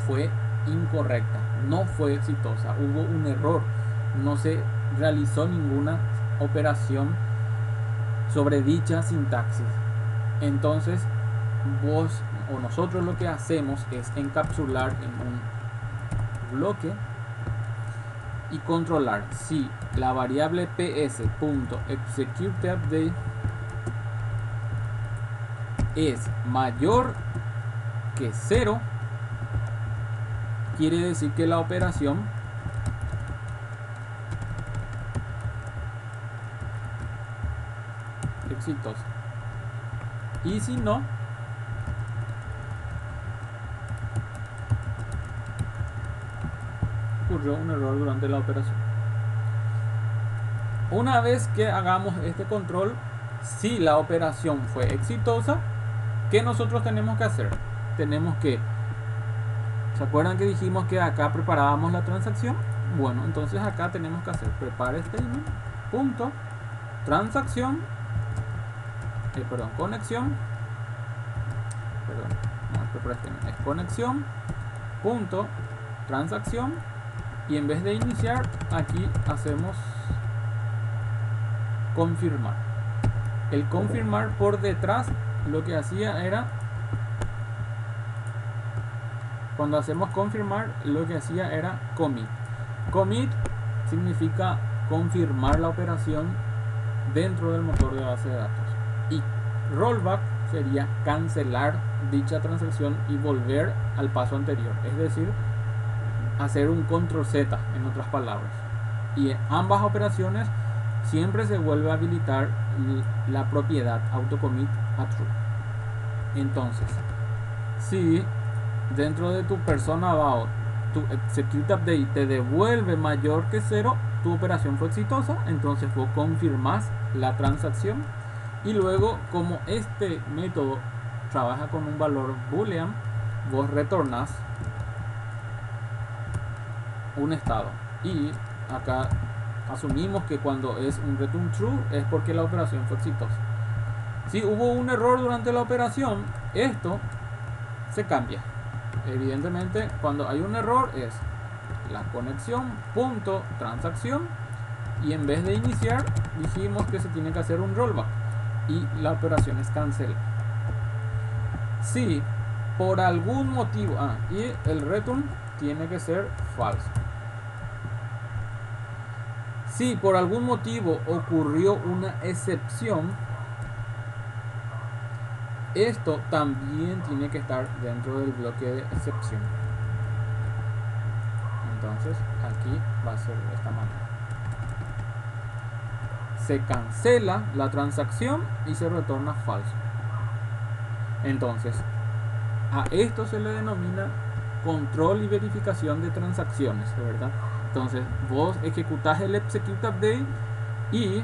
Speaker 1: fue incorrecta, no fue exitosa, hubo un error, no se realizó ninguna operación sobre dicha sintaxis. Entonces vos o nosotros lo que hacemos es encapsular en un bloque y controlar si la variable ps.executeUpdate es mayor que 0, quiere decir que la operación exitosa, y si no, ocurrió un error durante la operación. Una vez que hagamos este control, si la operación fue exitosa, ¿qué nosotros tenemos que hacer? Tenemos que, ¿se acuerdan que dijimos que acá preparábamos la transacción? Bueno, entonces acá tenemos que hacer prepare statement punto transacción, conexión, es conexión punto transacción, y en vez de iniciar aquí hacemos confirmar. El confirmar por detrás lo que hacía era, cuando hacemos confirmar, lo que hacía era commit. Commit significa confirmar la operación dentro del motor de base de datos, y rollback sería cancelar dicha transacción y volver al paso anterior, es decir, hacer un control Z, en otras palabras. Y en ambas operaciones siempre se vuelve a habilitar la propiedad autocommit a true. Entonces, si dentro de tu persona about tu executeUpdate te devuelve mayor que 0, tu operación fue exitosa. Entonces vos confirmás la transacción, y luego, como este método trabaja con un valor boolean, vos retornás un estado, y acá asumimos que cuando es un return true es porque la operación fue exitosa. Si hubo un error durante la operación, esto se cambia. Evidentemente, cuando hay un error es la conexión punto transacción, y en vez de iniciar dijimos que se tiene que hacer un rollback y la operación es cancel. Si por algún motivo, y el return tiene que ser falso. Si por algún motivo ocurrió una excepción, esto también tiene que estar dentro del bloque de excepción. Entonces aquí va a ser de esta manera. Se cancela la transacción y se retorna falso. Entonces, a esto se le denomina control y verificación de transacciones, ¿verdad? Entonces, vos ejecutás el execute update y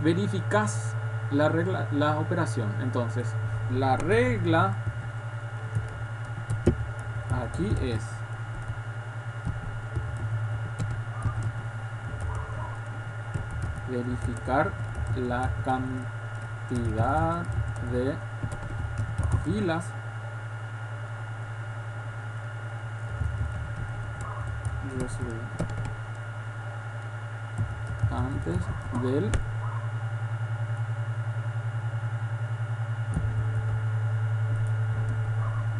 Speaker 1: verificás la operación. Entonces, la regla aquí es verificar la cantidad de filas antes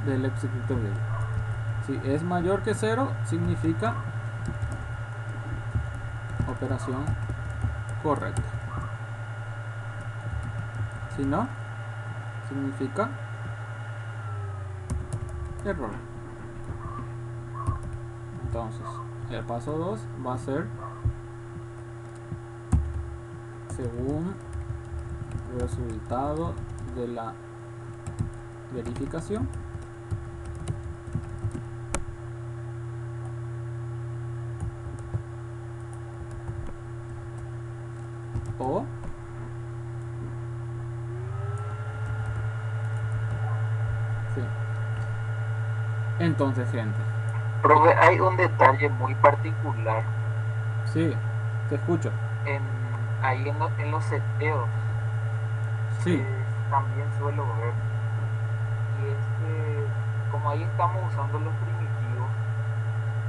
Speaker 1: del execute update. Si es mayor que 0, significa operación correcta. Si no, significa error. Entonces, el paso 2 va a ser según resultado de la verificación o sí. Entonces, gente,
Speaker 3: Profe, hay un detalle muy particular
Speaker 1: sí, te escucho.
Speaker 3: ahí en los seteos.
Speaker 1: Sí.
Speaker 3: También suelo ver. Y es que como ahí estamos usando los primitivos,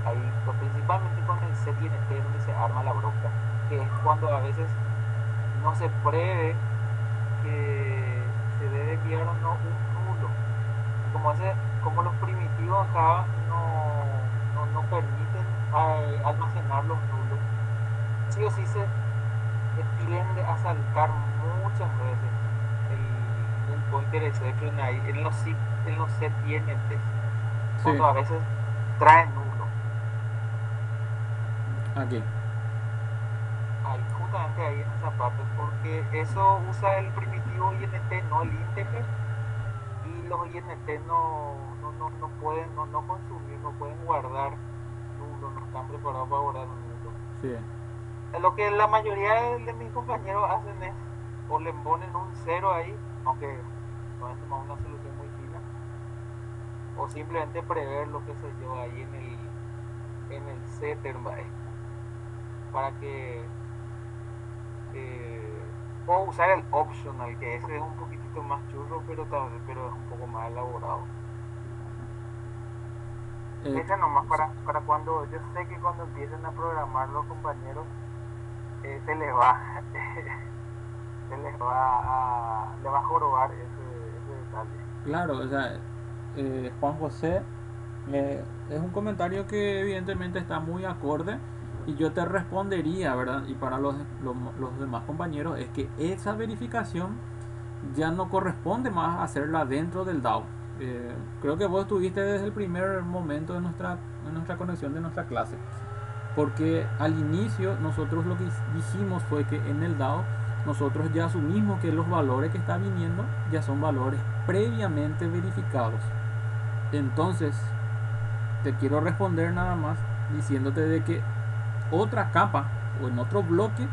Speaker 3: ahí principalmente con el setInt donde se arma la bronca, que es cuando a veces no se prevé que se debe enviar o no un nulo. Como los primitivos acá no permiten almacenar los nulos, sí o sí se tienden a saltar muchas veces el pointer exception ahí en los setInt, cuando a veces trae nulo.
Speaker 1: Aquí.
Speaker 3: Justamente ahí en esa parte, porque eso usa el primitivo INT, no el integer, y los INT no pueden consumir, no pueden guardar nulos, no están preparados para guardar nulos.
Speaker 1: Sí.
Speaker 3: Lo que la mayoría de mis compañeros hacen es o le ponen un 0 ahí, aunque no es una solución muy fina, o simplemente prever lo que se lleva ahí en el setter para que puedo usar el optional, que ese es un poquitito más churro, pero es un poco más elaborado. Ese nomás para cuando, yo sé que cuando empiecen a programar los compañeros, se les va a jorobar ese detalle.
Speaker 1: Claro, o sea, Juan José, es un comentario que evidentemente está muy acorde y yo te respondería, ¿verdad? Y para los demás compañeros es que esa verificación ya no corresponde más a hacerla dentro del DAO. Creo que vos estuviste desde el primer momento de nuestra conexión de nuestra clase, porque al inicio nosotros lo que dijimos fue que en el DAO nosotros ya asumimos que los valores que está viniendo ya son valores previamente verificados. Entonces te quiero responder nada más diciéndote de que otra capa o en otro bloque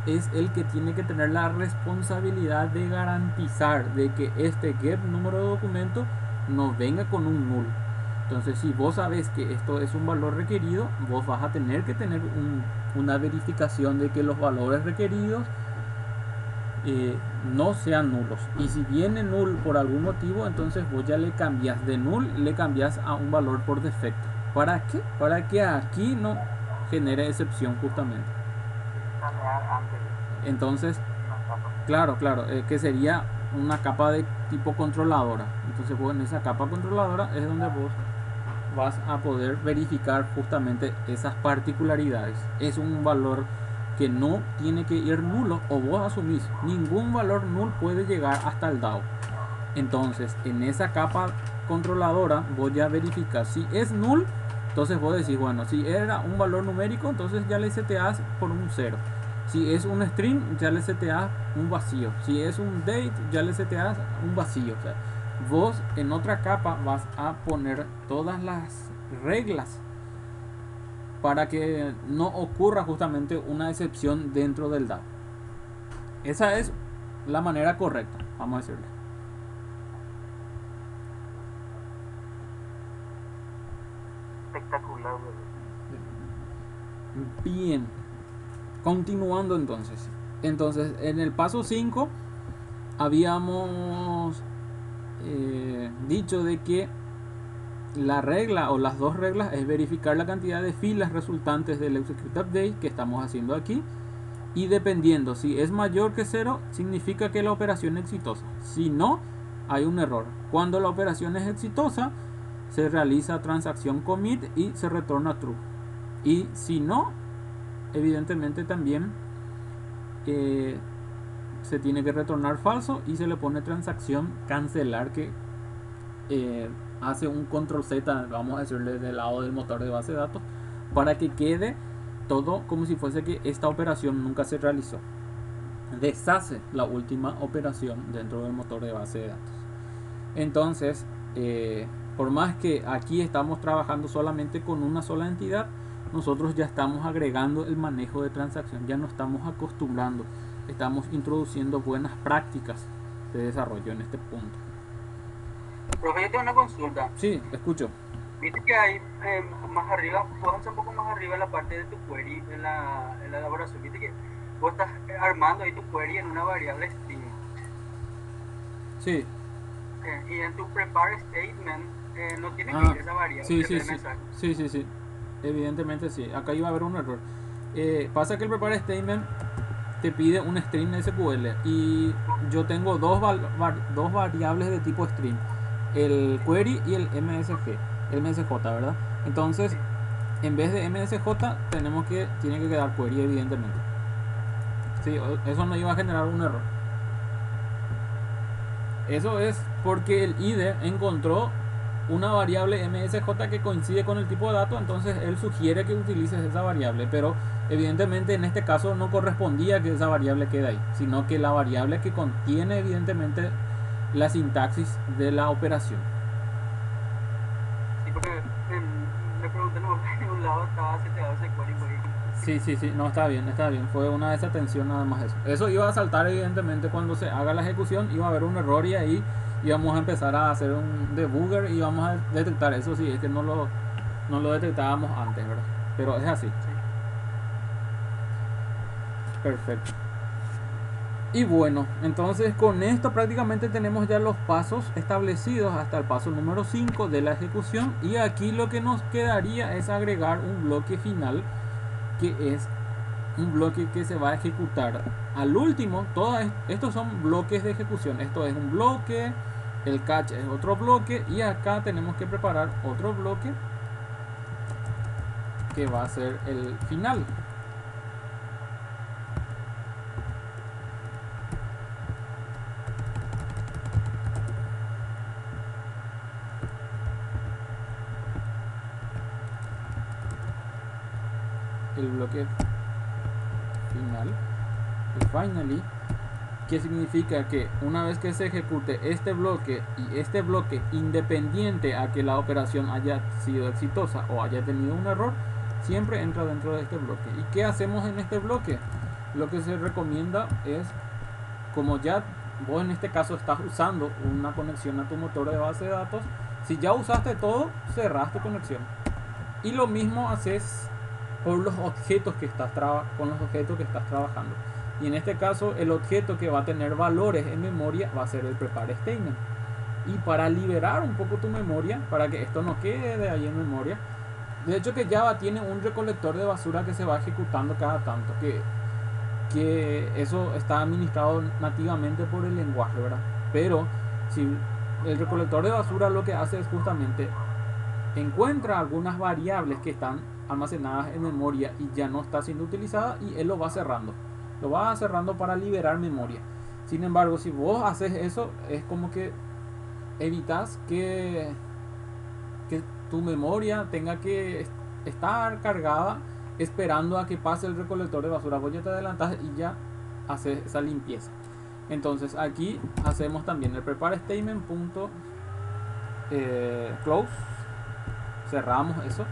Speaker 1: es el que tiene que tener la responsabilidad de garantizar de que este get número de documento no venga con un null. Entonces, si vos sabes que esto es un valor requerido, vos vas a tener que tener una verificación de que los valores requeridos no sean nulos. Y si viene null por algún motivo, entonces vos ya le cambias de null, le cambias a un valor por defecto. ¿Para qué? Para que aquí no genere excepción justamente. Entonces, claro, que sería una capa de tipo controladora. Entonces vos en esa capa controladora es donde vos vas a poder verificar justamente esas particularidades. Es un valor que no tiene que ir nulo, o vos asumís ningún valor null puede llegar hasta el DAO. Entonces en esa capa controladora vos ya verificas si es null. Entonces vos decís, bueno, si era un valor numérico, entonces ya le seteas por un 0. Si es un string, ya le seteas un vacío. Si es un date, ya le seteas un vacío. O sea, vos en otra capa vas a poner todas las reglas para que no ocurra justamente una excepción dentro del DAO. Esa es la manera correcta, vamos a decirle.
Speaker 3: Espectacular, güey.
Speaker 1: Bien, continuando entonces. Entonces, en el paso 5 habíamos dicho de que la regla o las dos reglas es verificar la cantidad de filas resultantes del execute update que estamos haciendo aquí, y dependiendo si es mayor que 0 significa que la operación es exitosa, si no hay un error. Cuando la operación es exitosa se realiza transacción commit y se retorna true, y si no, evidentemente también se tiene que retornar falso y se le pone transacción cancelar, que hace un control Z, vamos a decirle, del lado del motor de base de datos, para que quede todo como si fuese que esta operación nunca se realizó. Deshace la última operación dentro del motor de base de datos. Entonces, por más que aquí estamos trabajando solamente con una sola entidad, nosotros ya estamos agregando el manejo de transacción, ya nos estamos acostumbrando, estamos introduciendo buenas prácticas de desarrollo en este punto.
Speaker 3: Profe, yo tengo una consulta.
Speaker 1: Sí, escucho.
Speaker 3: Viste que hay más arriba, puedes hacer un poco más arriba en la parte de tu query, en la elaboración. Viste que vos estás armando ahí tu query en una variable string.
Speaker 1: Sí.
Speaker 3: Y en tu prepare statement no tiene que ir esa variable.
Speaker 1: Sí. Evidentemente sí. Acá iba a haber un error. Pasa que el prepare statement te pide un string SQL y yo tengo dos variables de tipo string, el query y el MSJ, ¿verdad? Entonces, en vez de MSJ tiene que quedar query, evidentemente. Sí, eso no iba a generar un error. Eso es porque el IDE encontró una variable MSJ que coincide con el tipo de dato, entonces él sugiere que utilices esa variable, pero evidentemente en este caso no correspondía que esa variable quede ahí, sino que la variable que contiene evidentemente la sintaxis de la operación.
Speaker 3: Sí, porque me pregunté, no, en un lado estaba seteado ese query.
Speaker 1: Sí, no, está bien, fue una desatención nada más eso. Eso iba a saltar evidentemente cuando se haga la ejecución, iba a haber un error y ahí íbamos a empezar a hacer un debugger y vamos a detectar eso. Sí, es que no lo detectábamos antes, ¿verdad? Pero es así.
Speaker 3: Sí.
Speaker 1: Perfecto. Y bueno, entonces con esto prácticamente tenemos ya los pasos establecidos hasta el paso número 5 de la ejecución, y aquí lo que nos quedaría es agregar un bloque final, que es un bloque que se va a ejecutar al último. Todos estos son bloques de ejecución. Esto es un bloque, el catch es otro bloque, y acá tenemos que preparar otro bloque que va a ser el final. El bloque final, el finally, que significa que una vez que se ejecute este bloque y este bloque, independiente a que la operación haya sido exitosa o haya tenido un error, siempre entra dentro de este bloque. ¿Y qué hacemos en este bloque? Lo que se recomienda es, como ya vos en este caso estás usando una conexión a tu motor de base de datos, si ya usaste todo, cerrás tu conexión, y lo mismo haces por los objetos que estás trabajando. Y en este caso el objeto que va a tener valores en memoria va a ser el prepare statement. Y para liberar un poco tu memoria, para que esto no quede ahí en memoria, de hecho que Java tiene un recolector de basura que se va ejecutando cada tanto, que eso está administrado nativamente por el lenguaje, ¿verdad? Pero si el recolector de basura lo que hace es justamente encuentra algunas variables que están almacenadas en memoria y ya no está siendo utilizada, y él lo va cerrando. Lo va cerrando para liberar memoria. Sin embargo, si vos haces eso, es como que evitas que tu memoria tenga que estar cargada esperando a que pase el recolector de basura. Vos ya te adelantas y ya haces esa limpieza. Entonces aquí hacemos también el prepare statement punto close, cerramos eso,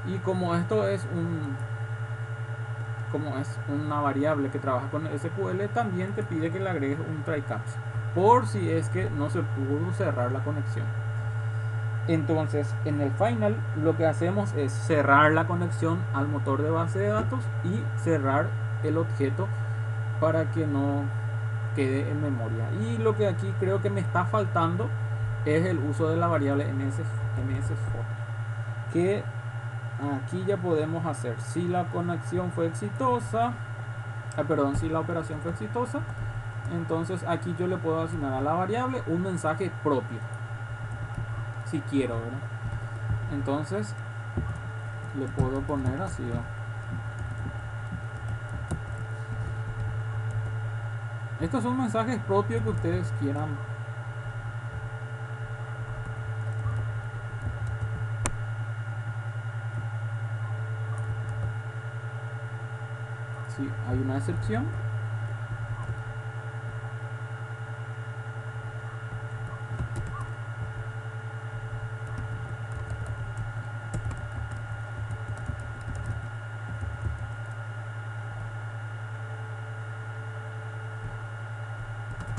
Speaker 1: y como esto es una variable que trabaja con SQL, también te pide que le agregues un try catch por si es que no se pudo cerrar la conexión. Entonces en el final lo que hacemos es cerrar la conexión al motor de base de datos y cerrar el objeto para que no quede en memoria. Y lo que aquí creo que me está faltando es el uso de la variable msFoto, que aquí ya podemos hacer si la conexión fue exitosa, si la operación fue exitosa. Entonces aquí yo le puedo asignar a la variable un mensaje propio si quiero, ¿verdad? Entonces le puedo poner así, ¿no? Estos son mensajes propios que ustedes quieran. Si hay una excepción,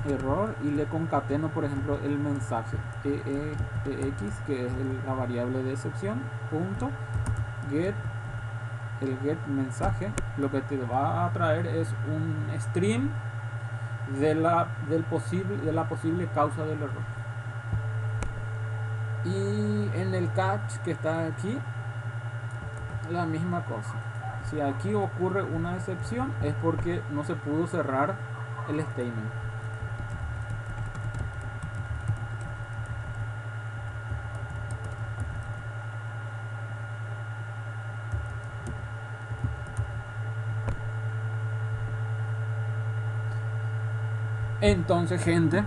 Speaker 1: error, y le concateno por ejemplo el mensaje ex, que es la variable de excepción, punto get, el get mensaje lo que te va a traer es un stream de la posible causa del error. Y en el catch que está aquí, la misma cosa. Si aquí ocurre una excepción es porque no se pudo cerrar el statement. Entonces, gente,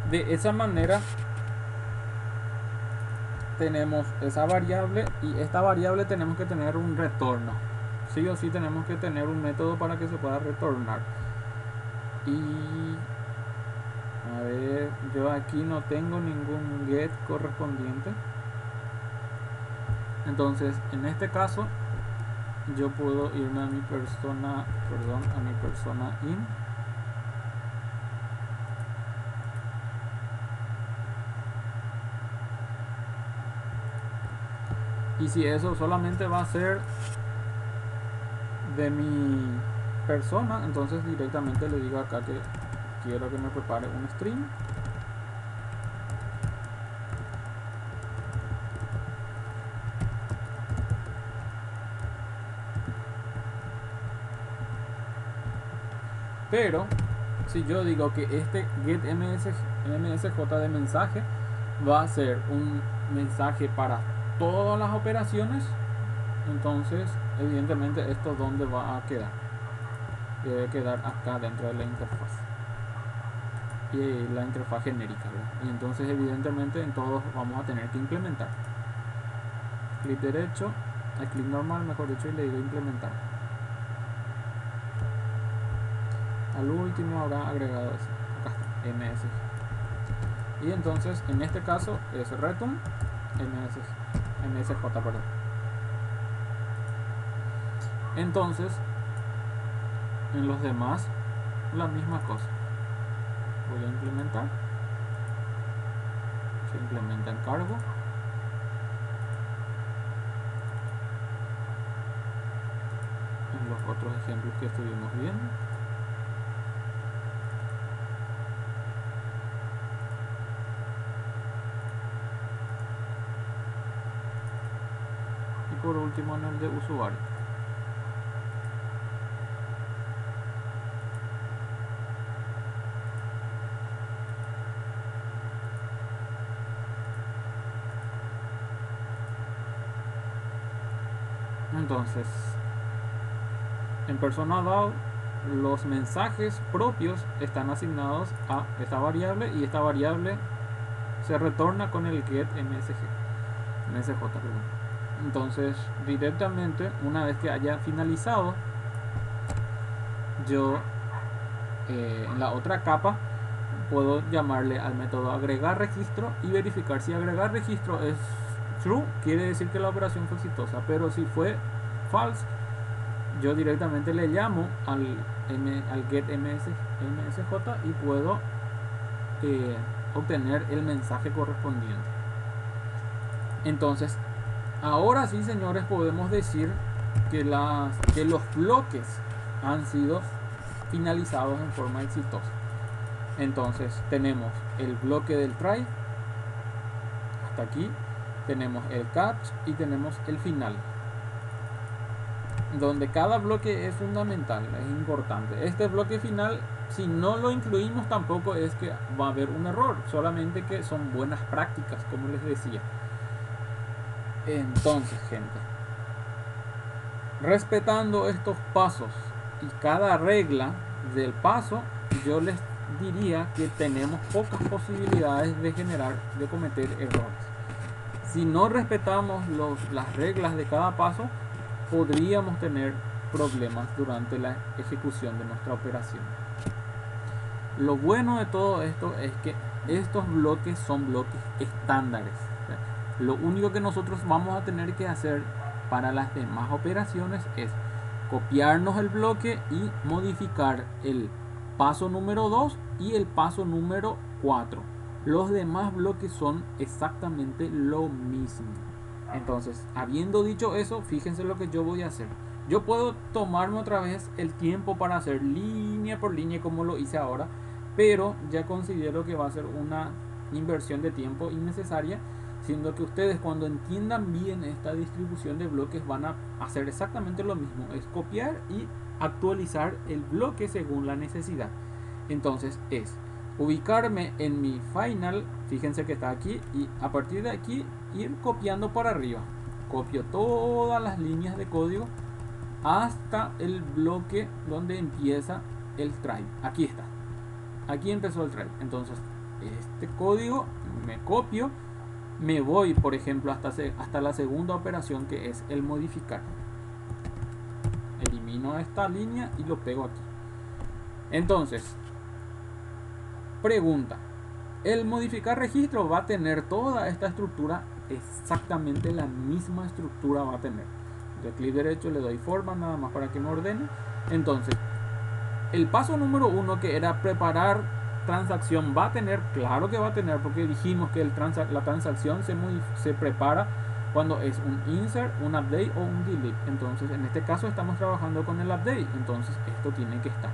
Speaker 1: de esa manera tenemos esa variable, y esta variable tenemos que tener un retorno. Sí o sí tenemos que tener un método para que se pueda retornar. Y a ver, yo aquí no tengo ningún get correspondiente. Entonces, en este caso, yo puedo irme a mi persona, a mi persona in. Y si eso solamente va a ser de mi persona, entonces directamente le digo acá que quiero que me prepare un string. Pero si yo digo que este get msj de mensaje va a ser un mensaje para todas las operaciones, entonces evidentemente esto donde va a quedar, debe quedar acá dentro de la interfaz, y la interfaz genérica, ¿verdad? Y entonces evidentemente en todos vamos a tener que implementar. Clic derecho, clic normal mejor dicho, y le digo implementar. Al último habrá agregado eso, acá está, msj. Y entonces en este caso es return msj, perdón. Entonces en los demás la misma cosa. Voy a implementar, se implementa en cargo. En los otros ejemplos que estuvimos viendo, y por último en el de usuario. Entonces, en persona DAO, los mensajes propios están asignados a esta variable y esta variable se retorna con el get msj, perdón. Entonces, directamente, una vez que haya finalizado, yo en la otra capa puedo llamarle al método agregar registro y verificar. Si agregar registro es true, quiere decir que la operación fue exitosa, pero si fue false, yo directamente le llamo al get msj y puedo obtener el mensaje correspondiente. Entonces, ahora sí, señores, podemos decir que los bloques han sido finalizados en forma exitosa. Entonces tenemos el bloque del try hasta aquí, tenemos el catch y tenemos el final, donde cada bloque es fundamental, es importante. Este bloque final, si no lo incluimos, tampoco es que va a haber un error, solamente que son buenas prácticas, como les decía. Entonces, gente, respetando estos pasos y cada regla del paso, yo les diría que tenemos pocas posibilidades de cometer errores. Si no respetamos las reglas de cada paso, podríamos tener problemas durante la ejecución de nuestra operación. Lo bueno de todo esto es que estos bloques son bloques estándares. Lo único que nosotros vamos a tener que hacer para las demás operaciones es copiarnos el bloque y modificar el paso número 2 y el paso número 4. Los demás bloques son exactamente lo mismo. Entonces, habiendo dicho eso, fíjense lo que yo voy a hacer. Yo puedo tomarme otra vez el tiempo para hacer línea por línea como lo hice ahora, pero ya considero que va a ser una inversión de tiempo innecesaria, siendo que ustedes, cuando entiendan bien esta distribución de bloques, van a hacer exactamente lo mismo, es copiar y actualizar el bloque según la necesidad. Entonces es ubicarme en mi final, fíjense que está aquí, y a partir de aquí ir copiando para arriba. Copio todas las líneas de código hasta el bloque donde empieza el try. Aquí está, aquí empezó el try. Entonces este código me copio, me voy, por ejemplo, hasta la segunda operación, que es el modificar. Elimino esta línea y lo pego aquí. Entonces, pregunta: el modificar registro va a tener toda esta estructura, exactamente la misma estructura va a tener. De clic derecho le doy forma nada más para que me ordene. Entonces, el paso número 1, que era preparar transacción, va a tener, claro que va a tener, porque dijimos que la transacción se prepara cuando es un insert, un update o un delete. Entonces, en este caso estamos trabajando con el update, entonces esto tiene que estar.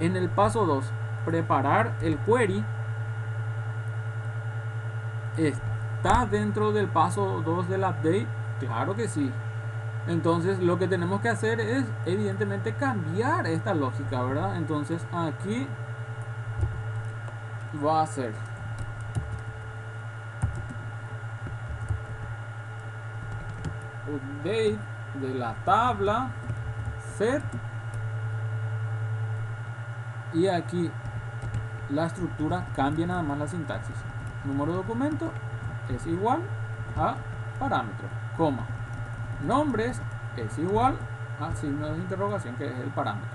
Speaker 1: En el paso 2, preparar el query, está dentro del paso 2 del update, claro que sí. Entonces lo que tenemos que hacer es evidentemente cambiar esta lógica, ¿verdad? Entonces aquí va a ser update de la tabla set, y aquí la estructura cambia nada más la sintaxis. Número de documento es igual a parámetro, coma, nombres es igual a signo de interrogación, que es el parámetro,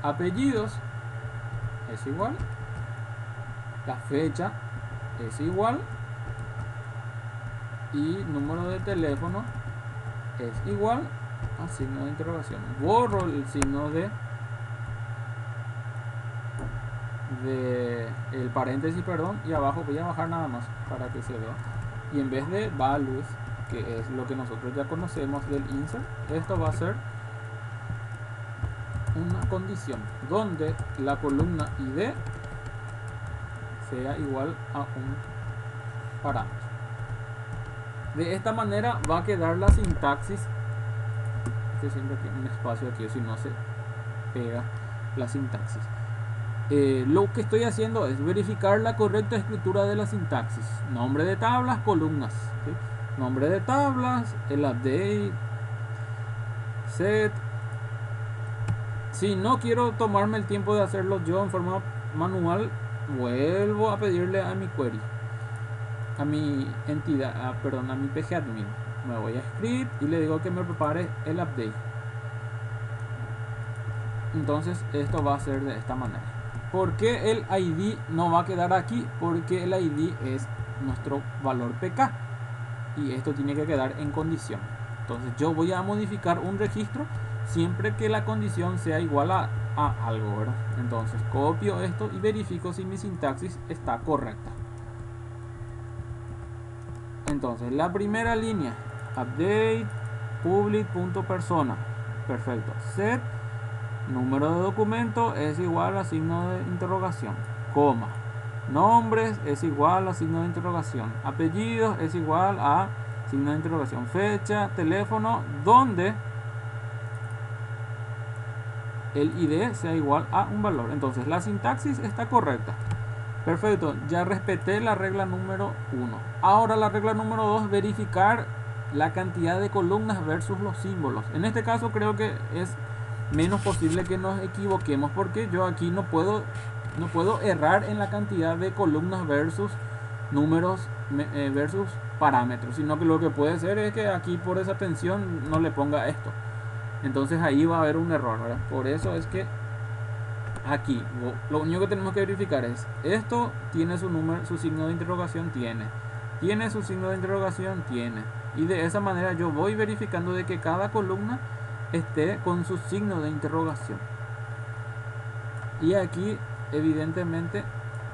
Speaker 1: apellidos es igual, la fecha es igual, y número de teléfono es igual a signo de interrogación. Borro el signo de el paréntesis, perdón, y abajo voy a bajar nada más para que se vea, y en vez de values, que es lo que nosotros ya conocemos del insert, esto va a ser una condición donde la columna id sea igual a un parámetro. De esta manera va a quedar la sintaxis. Siempre tiene un espacio aquí, o si no se pega la sintaxis. Lo que estoy haciendo es verificar la correcta escritura de la sintaxis. Nombre de tablas, columnas, ¿sí? Nombre de tablas, el update, set. Si no quiero tomarme el tiempo de hacerlo yo en forma manual, vuelvo a pedirle a mi query, a mi entidad, perdón, a mi pgadmin. Me voy a script y le digo que me prepare el update. Entonces esto va a ser de esta manera. ¿Por qué el ID no va a quedar aquí? Porque el ID es nuestro valor pk y esto tiene que quedar en condición. Entonces yo voy a modificar un registro siempre que la condición sea igual a algo, ¿verdad? Entonces copio esto y verifico si mi sintaxis está correcta. Entonces la primera línea, update public.persona, perfecto, set número de documento es igual a signo de interrogación, coma, nombres es igual a signo de interrogación, apellidos es igual a signo de interrogación, fecha, teléfono, donde el ID sea igual a un valor. Entonces la sintaxis está correcta. Perfecto, ya respeté la regla número 1. Ahora la regla número 2, verificar la cantidad de columnas versus los símbolos. En este caso creo que es menos posible que nos equivoquemos, porque yo aquí no puedo errar en la cantidad de columnas versus números versus parámetros, sino que lo que puede ser es que aquí por esa tensión no le ponga esto. Entonces ahí va a haber un error, ¿verdad? Por eso es que aquí lo único que tenemos que verificar es esto tiene su número, su signo de interrogación, tiene su signo de interrogación, y de esa manera yo voy verificando de que cada columna esté con su signo de interrogación, y aquí evidentemente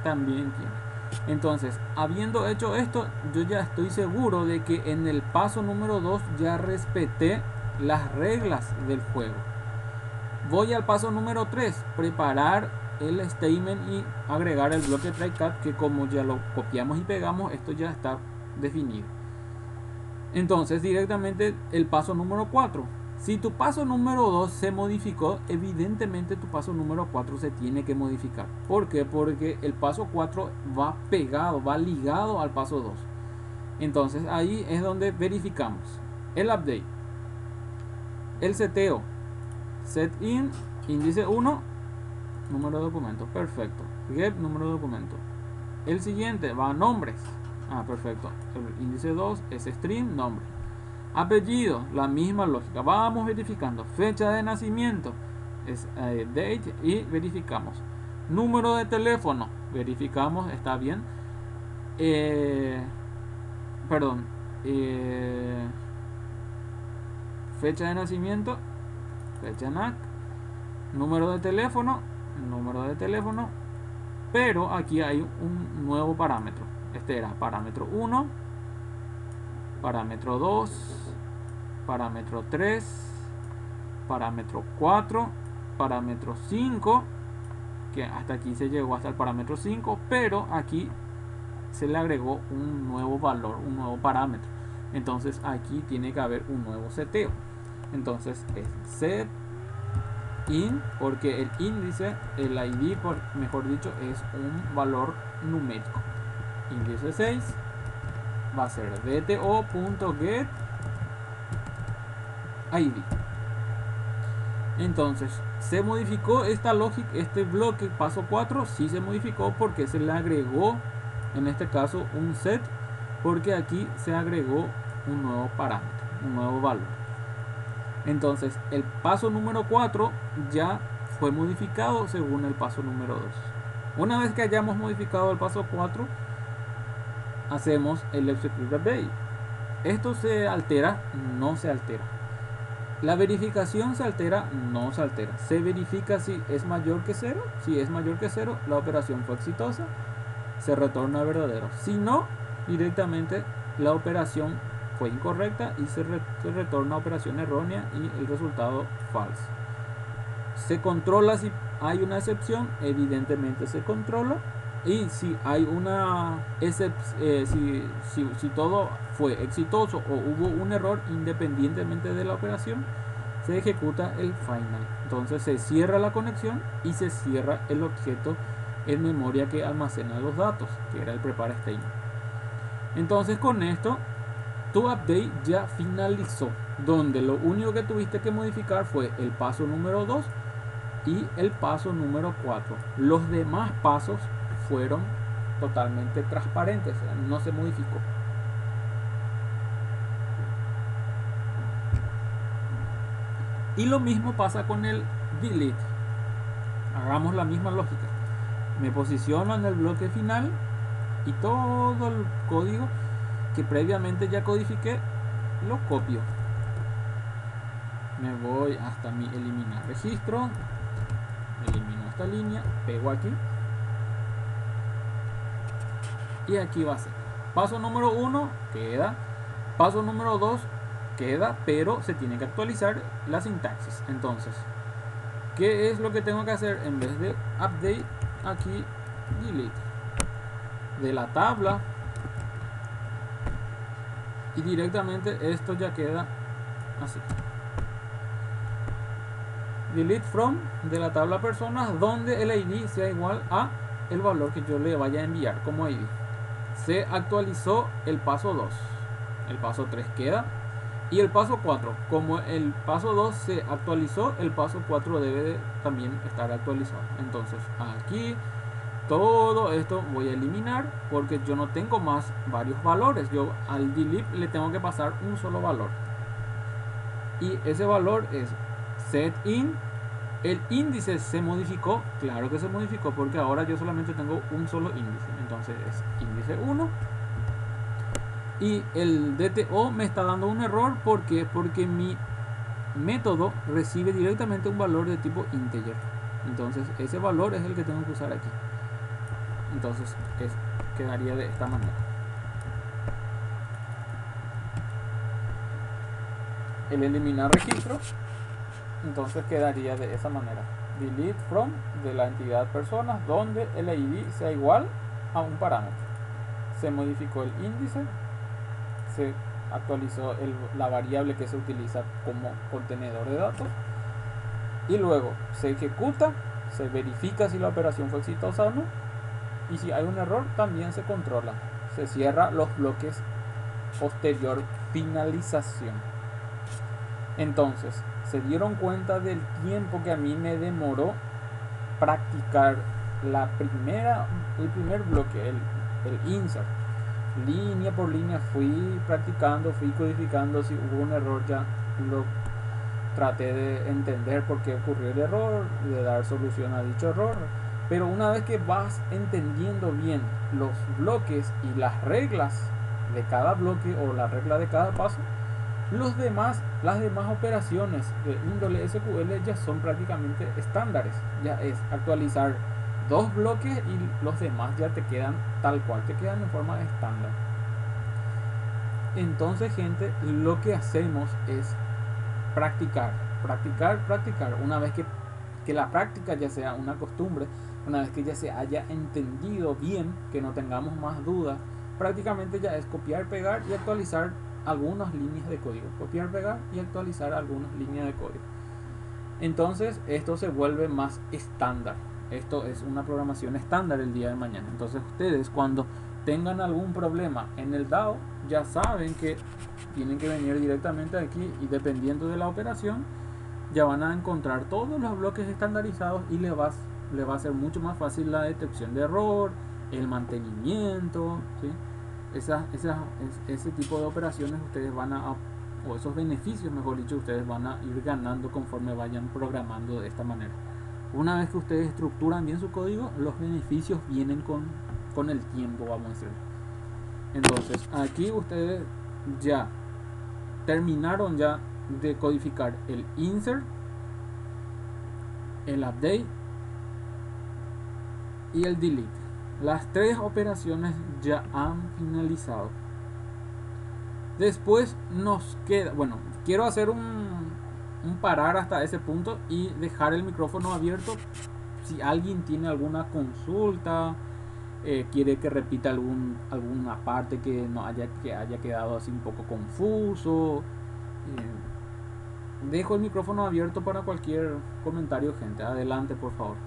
Speaker 1: también tiene. Entonces, habiendo hecho esto, yo ya estoy seguro de que en el paso número 2 ya respeté las reglas del juego. Voy al paso número 3, preparar el statement y agregar el bloque try-catch, que como ya lo copiamos y pegamos, esto ya está definido. Entonces directamente el paso número 4. Si tu paso número 2 se modificó, evidentemente tu paso número 4 se tiene que modificar. ¿Por qué? Porque el paso 4 va pegado, va ligado al paso 2. Entonces ahí es donde verificamos el update, el seteo, setin, índice 1, número de documento, perfecto, get número de documento. El siguiente va a nombres, perfecto, el índice 2 es string, nombre. Apellido, la misma lógica, vamos verificando. Fecha de nacimiento es date y verificamos. Número de teléfono, verificamos, está bien. Fecha de nacimiento, fecha NAC, número de teléfono, pero aquí hay un nuevo parámetro. Este era parámetro 1, parámetro 2, parámetro 3, parámetro 4, parámetro 5, que hasta aquí se llegó hasta el parámetro 5, pero aquí se le agregó un nuevo valor, un nuevo parámetro. Entonces aquí tiene que haber un nuevo seteo. Entonces es set in, porque el índice, el ID mejor dicho, es un valor numérico. Índice 6 va a ser dto.get ID. Entonces se modificó esta lógica, este bloque paso 4 sí se modificó porque se le agregó en este caso un set, porque aquí se agregó un nuevo parámetro, un nuevo valor. Entonces el paso número 4 ya fue modificado según el paso número 2. Una vez que hayamos modificado el paso 4, hacemos el execute update. Esto se altera, no se altera. La verificación se altera, no se altera. Se verifica si es mayor que 0. Si es mayor que 0, la operación fue exitosa, se retorna verdadero. Si no, directamente la operación fue incorrecta y se retorna operación errónea y el resultado falso. Se controla si hay una excepción, evidentemente se controla. Y si hay una si todo fue exitoso o hubo un error, independientemente de la operación, se ejecuta el final. Entonces se cierra la conexión y se cierra el objeto en memoria que almacena los datos, que era el prepare statement. Entonces con esto tu update ya finalizó. donde lo único que tuviste que modificar fue el paso número 2 y el paso número 4. Los demás pasos fueron totalmente transparentes, o sea, no se modificó. Y lo mismo pasa con el delete. Hagamos la misma lógica. Me posiciono en el bloque final y todo el código que previamente ya codifiqué lo copio. Me voy hasta mi eliminar registro, elimino esta línea, pego aquí y aquí va a ser. Paso número 1 queda, paso número 2 queda, pero se tiene que actualizar la sintaxis. Entonces, ¿qué es lo que tengo que hacer? En vez de update, aquí delete de la tabla, y directamente esto ya queda así. Delete from de la tabla personas, donde el ID sea igual a el valor que yo le vaya a enviar como ID. Se actualizó el paso 2, el paso 3 queda, y el paso 4, como el paso 2 se actualizó, el paso 4 debe de también estar actualizado. Entonces aquí todo esto voy a eliminar porque yo no tengo más varios valores. Yo al delete le tengo que pasar un solo valor, y ese valor es setIn. El índice se modificó, claro que se modificó porque ahora yo solamente tengo un solo índice, entonces es índice 1. Y el DTO me está dando un error, ¿por qué? Porque mi método recibe directamente un valor de tipo integer, entonces ese valor es el que tengo que usar aquí. Entonces quedaría de esta manera. El eliminar registro, entonces quedaría de esa manera. Delete from de la entidad personas, donde el ID sea igual a un parámetro. Se modificó el índice, se actualizó la variable que se utiliza como contenedor de datos, y luego se ejecuta, se verifica si la operación fue exitosa o no, y si hay un error también se controla. Se cierra los bloques posterior finalización. Entonces, se dieron cuenta del tiempo que a mí me demoró practicar el primer bloque, el insert. Línea por línea fui practicando, fui codificando. Si hubo un error ya lo traté de entender por qué ocurrió el error, de dar solución a dicho error. Pero una vez que vas entendiendo bien los bloques y las reglas de cada bloque o la regla de cada paso, las demás operaciones de índole SQL ya son prácticamente estándares. Ya es actualizar dos bloques y los demás ya te quedan tal cual, te quedan en forma estándar. Entonces, gente, lo que hacemos es practicar. Una vez que la práctica ya sea una costumbre, una vez que ya se haya entendido bien, que no tengamos más dudas, prácticamente ya es copiar, pegar y actualizar algunas líneas de código. Copiar, pegar y actualizar algunas líneas de código. Entonces esto se vuelve más estándar. Esto es una programación estándar el día de mañana. Entonces ustedes, cuando tengan algún problema en el DAO, ya saben que tienen que venir directamente aquí, y dependiendo de la operación ya van a encontrar todos los bloques estandarizados, y le va a ser mucho más fácil la detección de error, el mantenimiento, ¿sí? Ese tipo de operaciones ustedes van a, o esos beneficios, mejor dicho, ustedes van a ir ganando conforme vayan programando de esta manera. Una vez que ustedes estructuran bien su código, los beneficios vienen con el tiempo, vamos a decir. Entonces aquí ustedes ya terminaron ya de codificar el insert, el update y el delete. Las tres operaciones ya han finalizado. Después nos queda, bueno, quiero hacer un parar hasta ese punto y dejar el micrófono abierto si alguien tiene alguna consulta, quiere que repita alguna parte que haya quedado así un poco confuso. Dejo el micrófono abierto para cualquier comentario, gente. Adelante, por favor.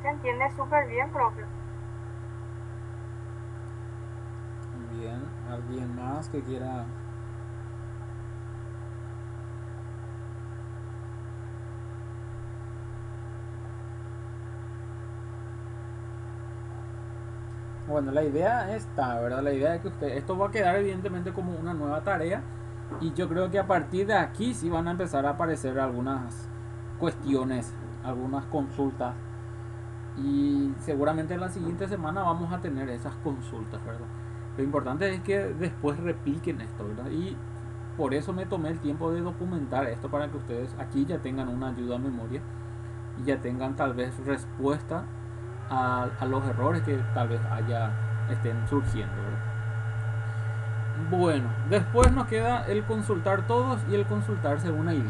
Speaker 2: Se entiende súper bien, profe.
Speaker 1: Bien, ¿alguien más que quiera? Bueno, la idea está, ¿verdad? La idea es que esto va a quedar evidentemente como una nueva tarea y yo creo que a partir de aquí sí van a empezar a aparecer algunas cuestiones, algunas consultas y seguramente en la siguiente semana vamos a tener esas consultas, ¿verdad? Lo importante es que después repliquen esto, ¿verdad? Y por eso me tomé el tiempo de documentar esto para que ustedes aquí ya tengan una ayuda a memoria y ya tengan tal vez respuesta a los errores que tal vez estén surgiendo, ¿verdad? Bueno, después nos queda el consultar todos y el consultar según ID,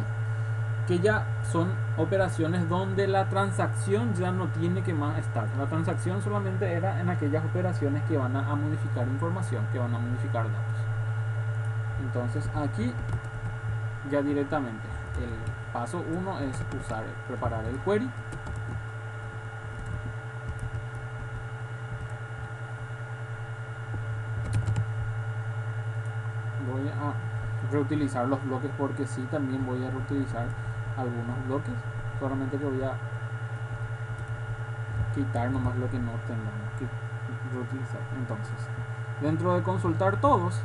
Speaker 1: que ya son operaciones donde la transacción ya no tiene que más estar. La transacción solamente era en aquellas operaciones que van a modificar información, que van a modificar datos. Entonces aquí ya directamente el paso 1 es preparar el query. Voy a reutilizar los bloques porque sí, también voy a reutilizar algunos bloques, solamente que voy a quitar nomás lo que no tengamos que reutilizar. Entonces, dentro de consultar todos,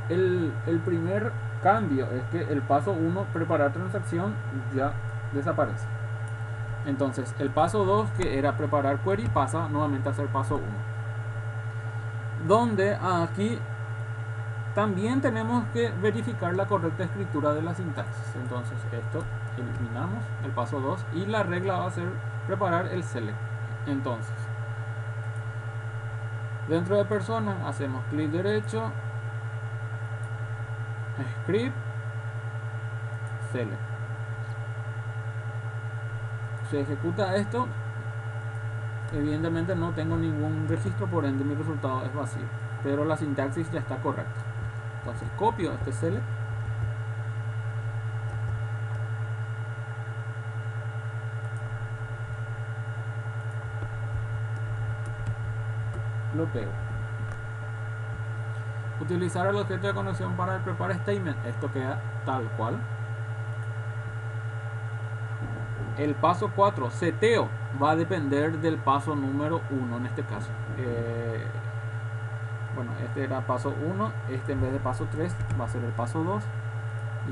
Speaker 1: el primer cambio es que el paso 1, preparar transacción, ya desaparece. Entonces el paso 2, que era preparar query, pasa nuevamente a ser paso 1, donde aquí también tenemos que verificar la correcta escritura de la sintaxis. Entonces esto eliminamos, el paso 2, y la regla va a ser preparar el select. Entonces dentro de persona hacemos clic derecho, script, select. Se ejecuta esto, evidentemente no tengo ningún registro, por ende mi resultado es vacío, pero la sintaxis ya está correcta. Entonces copio este select, lo pego. Utilizar el objeto de conexión para el prepare statement, esto queda tal cual. El paso 4, seteo, va a depender del paso número 1 en este caso. Bueno, este era paso 1, este en vez de paso 3 va a ser el paso 2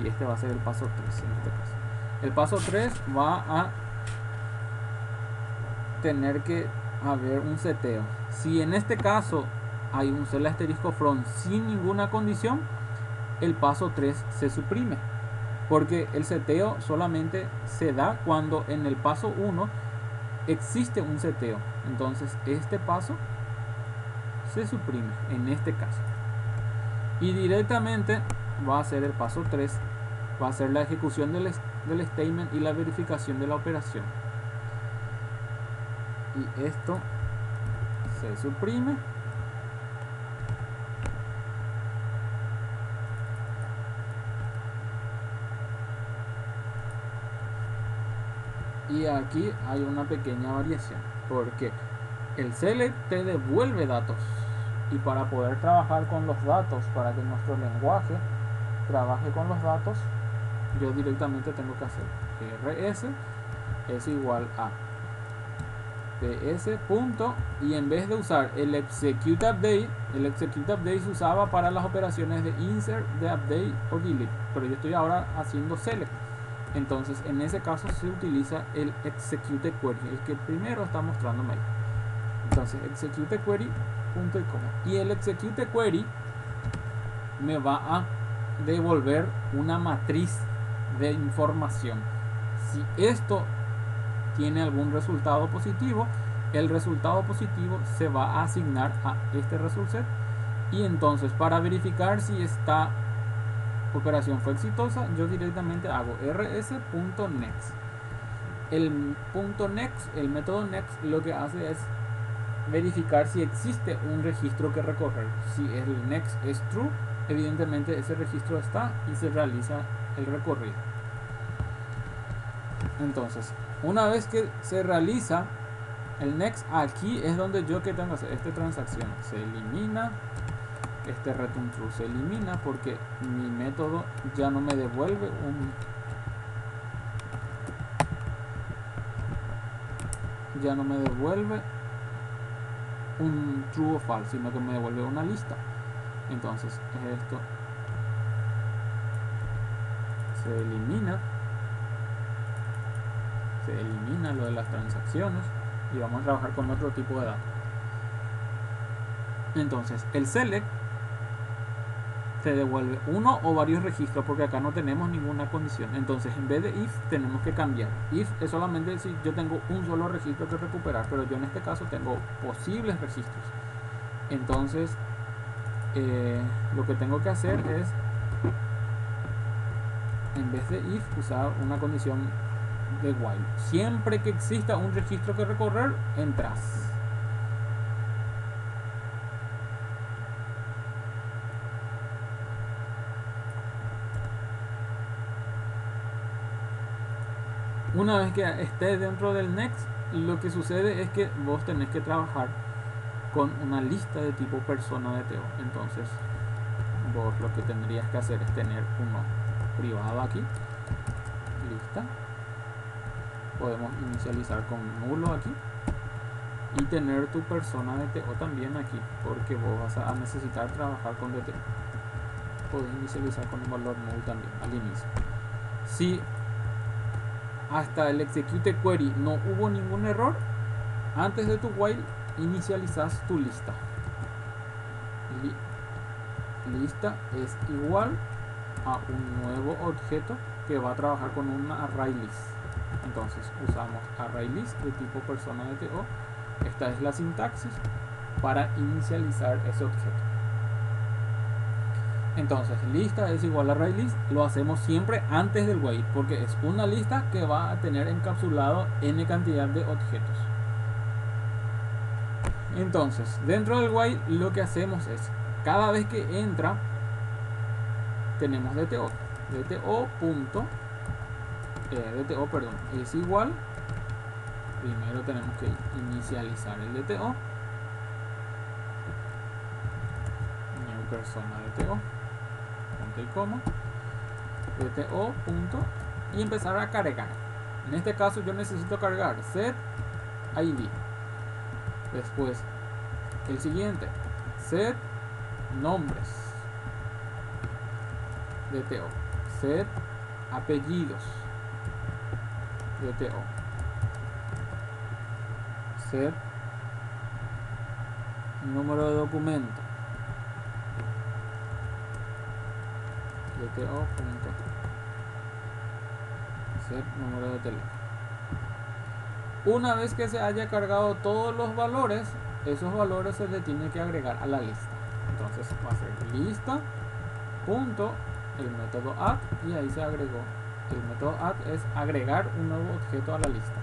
Speaker 1: y este va a ser el paso 3 en este caso. El paso 3 va a tener que haber un seteo. Si en este caso hay un cel asterisco from sin ninguna condición, el paso 3 se suprime, porque el seteo solamente se da cuando en el paso 1 existe un seteo. Entonces este paso se suprime en este caso y directamente va a ser el paso 3, va a ser la ejecución del statement y la verificación de la operación, y esto se suprime. Y aquí hay una pequeña variación, porque el select te devuelve datos, y para poder trabajar con los datos, para que nuestro lenguaje trabaje con los datos, yo directamente tengo que hacer rs es igual a ps punto, y en vez de usar el execute update se usaba para las operaciones de insert, de update o delete, pero yo estoy ahora haciendo select. Entonces en ese caso se utiliza el execute query, el que primero está mostrándome ahí. Entonces execute query punto y coma, y el execute query me va a devolver una matriz de información. Si esto tiene algún resultado positivo, el resultado positivo se va a asignar a este result set, y entonces para verificar si esta operación fue exitosa, yo directamente hago rs.next. El .next, el método next, lo que hace es verificar si existe un registro que recorrer. Si el next es true, evidentemente ese registro está y se realiza el recorrido. Entonces, una vez que se realiza el next aquí es donde yo que tengo que hacer esta transacción se elimina, este return true se elimina porque mi método ya no me devuelve un true o false, sino que me devuelve una lista. Entonces esto se elimina lo de las transacciones y vamos a trabajar con otro tipo de datos. Entonces el select te devuelve uno o varios registros porque acá no tenemos ninguna condición. Entonces en vez de if tenemos que cambiar. If es solamente si yo tengo un solo registro que recuperar, pero yo en este caso tengo posibles registros. Entonces lo que tengo que hacer es, en vez de if, usar una condición de while. Siempre que exista un registro que recorrer, entras. Una vez que estés dentro del next, lo que sucede es que vos tenés que trabajar con una lista de tipo persona de TO. Entonces vos lo que tendrías que hacer es tener uno privado aquí, lista, podemos inicializar con nulo aquí y tener tu persona de TO también aquí, porque vos vas a necesitar trabajar con DTO. Podés inicializar con un valor null también al inicio. Si hasta el execute query no hubo ningún error, antes de tu while inicializas tu lista. Lista es igual a un nuevo objeto que va a trabajar con una array list. Entonces usamos array list de tipo persona de TO. Esta es la sintaxis para inicializar ese objeto. Entonces lista es igual a array list, lo hacemos siempre antes del while porque es una lista que va a tener encapsulado n cantidad de objetos. Entonces dentro del while lo que hacemos es, cada vez que entra tenemos DTO es igual, primero tenemos que inicializar el DTO, new persona DTO, punto y coma, DTO punto, y empezar a cargar. En este caso yo necesito cargar set ID, después el siguiente set nombres DTO, set apellidos DTO, set número de documento DTO punto, set número de teléfono. Una vez que se haya cargado todos los valores, esos valores se le tiene que agregar a la lista. Entonces va a ser lista punto el método add, y ahí se agregó. El método add es agregar un nuevo objeto a la lista.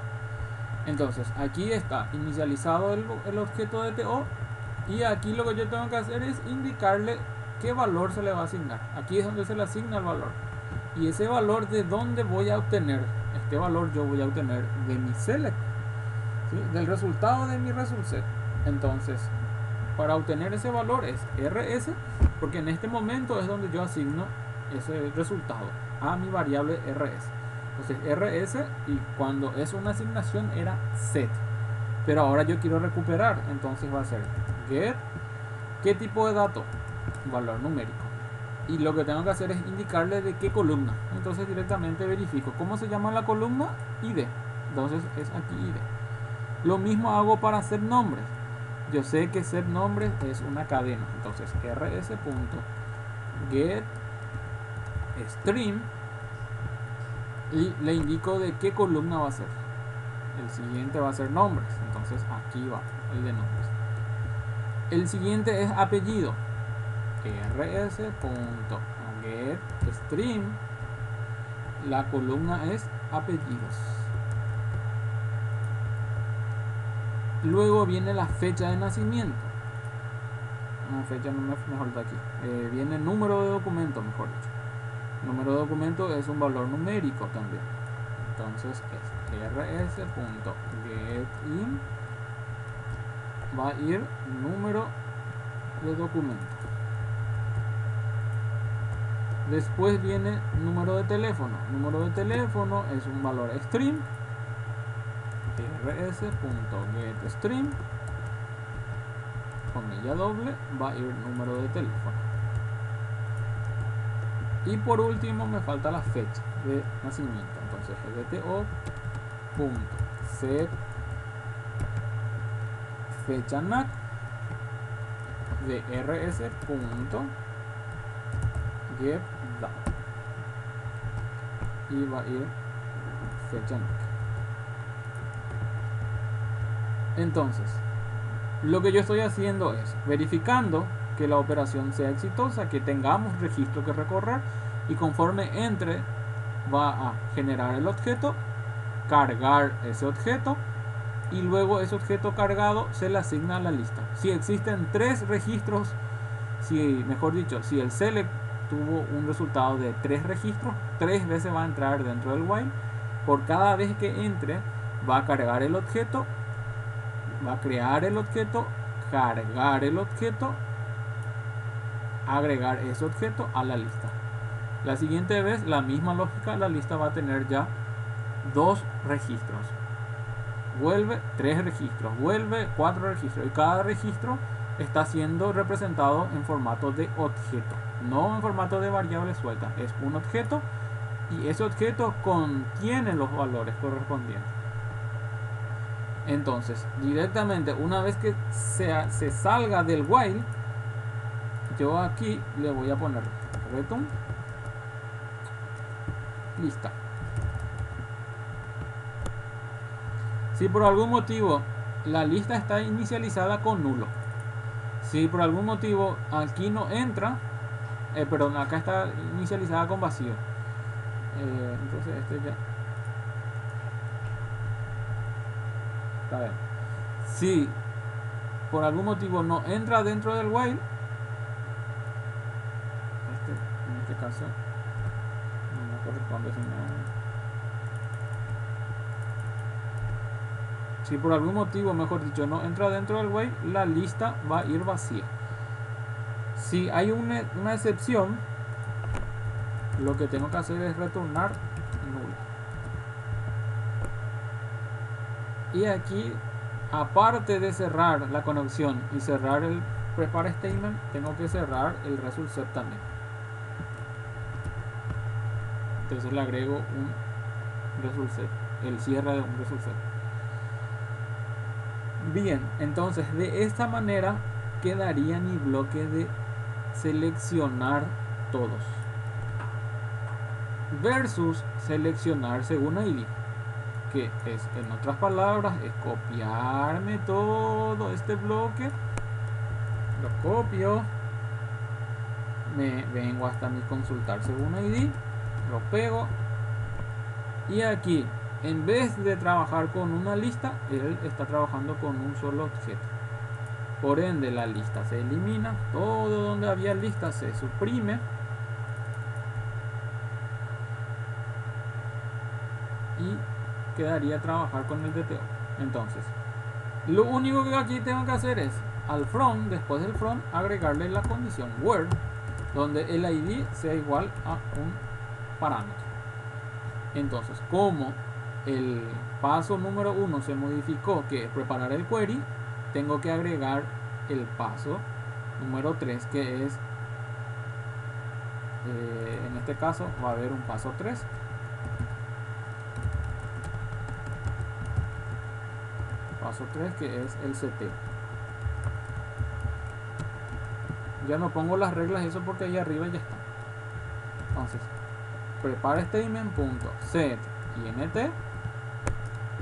Speaker 1: Entonces aquí está inicializado el objeto de TO, y aquí lo que yo tengo que hacer es indicarle qué valor se le va a asignar. Aquí es donde se le asigna el valor, y ese valor de dónde voy a obtener. Este valor yo voy a obtener de mi select, ¿sí? Del resultado de mi result set. Entonces para obtener ese valor es rs, porque en este momento es donde yo asigno ese resultado a mi variable rs. Entonces rs, y cuando es una asignación era set, pero ahora yo quiero recuperar, entonces va a ser get, ¿qué tipo de dato? Valor numérico, y lo que tengo que hacer es indicarle de qué columna. Entonces directamente verifico cómo se llama la columna, id, entonces es aquí id. Lo mismo hago para hacer nombres. Yo sé que set nombres es una cadena, entonces rs.get stream, y le indico de qué columna va a ser. El siguiente va a ser nombres, entonces aquí va el de nombres. El siguiente es apellido, rs.get stream, la columna es apellidos. Luego viene la fecha de nacimiento. Una fecha no me falta aquí. Viene número de documento, mejor dicho. Número de documento es un valor numérico también. Entonces es rs.getin va a ir número de documento. Después viene número de teléfono. Número de teléfono es un valor string. rs.getString, comilla doble, va a ir número de teléfono. Y por último me falta la fecha de nacimiento. Entonces gto.set fecha NAC de rs.getDate y va a ir fecha NAC. Entonces, lo que yo estoy haciendo es verificando que la operación sea exitosa, que tengamos registro que recorrer, y conforme entre va a generar el objeto, cargar ese objeto, y luego ese objeto cargado se le asigna a la lista. Si existen 3 registros, mejor dicho, si el select tuvo un resultado de 3 registros, 3 veces va a entrar dentro del while. Por cada vez que entre va a cargar el objeto, va a crear el objeto, cargar el objeto, agregar ese objeto a la lista. La siguiente vez, la misma lógica, la lista va a tener ya 2 registros. Vuelve 3 registros, vuelve 4 registros, y cada registro está siendo representado en formato de objeto, no en formato de variable suelta. Es un objeto y ese objeto contiene los valores correspondientes. Entonces, directamente, una vez que se salga del while, yo aquí le voy a poner return lista. Si por algún motivo la lista está inicializada con nulo, si por algún motivo aquí no entra, perdón, acá está inicializada con vacío, entonces este ya está bien. Si por algún motivo no entra dentro del while, en este caso no corresponde, si por algún motivo, mejor dicho, no entra dentro del while, la lista va a ir vacía. Si hay una excepción, lo que tengo que hacer es retornar nulo. Y aquí, aparte de cerrar la conexión y cerrar el prepare statement, tengo que cerrar el result set también. Entonces le agrego un result set, el cierre de un result set. Bien, entonces de esta manera quedaría mi bloque de seleccionar todos versus seleccionar según ID, que es, en otras palabras, es copiarme todo este bloque, lo copio, me vengo hasta mi consultar según ID, lo pego, y aquí, en vez de trabajar con una lista, él está trabajando con un solo objeto. Por ende, la lista se elimina, todo donde había lista se suprime, y quedaría trabajar con el DTO. Entonces, lo único que aquí tengo que hacer es al from, después del from, agregarle la condición where, donde el ID sea igual a un parámetro. Entonces, como el paso número 1 se modificó, que es preparar el query, tengo que agregar el paso número 3, que es, en este caso va a haber un paso 3. Paso 3, que es el seteo. Ya no pongo las reglas, eso porque ahí arriba ya está. Entonces, prepare statement.set int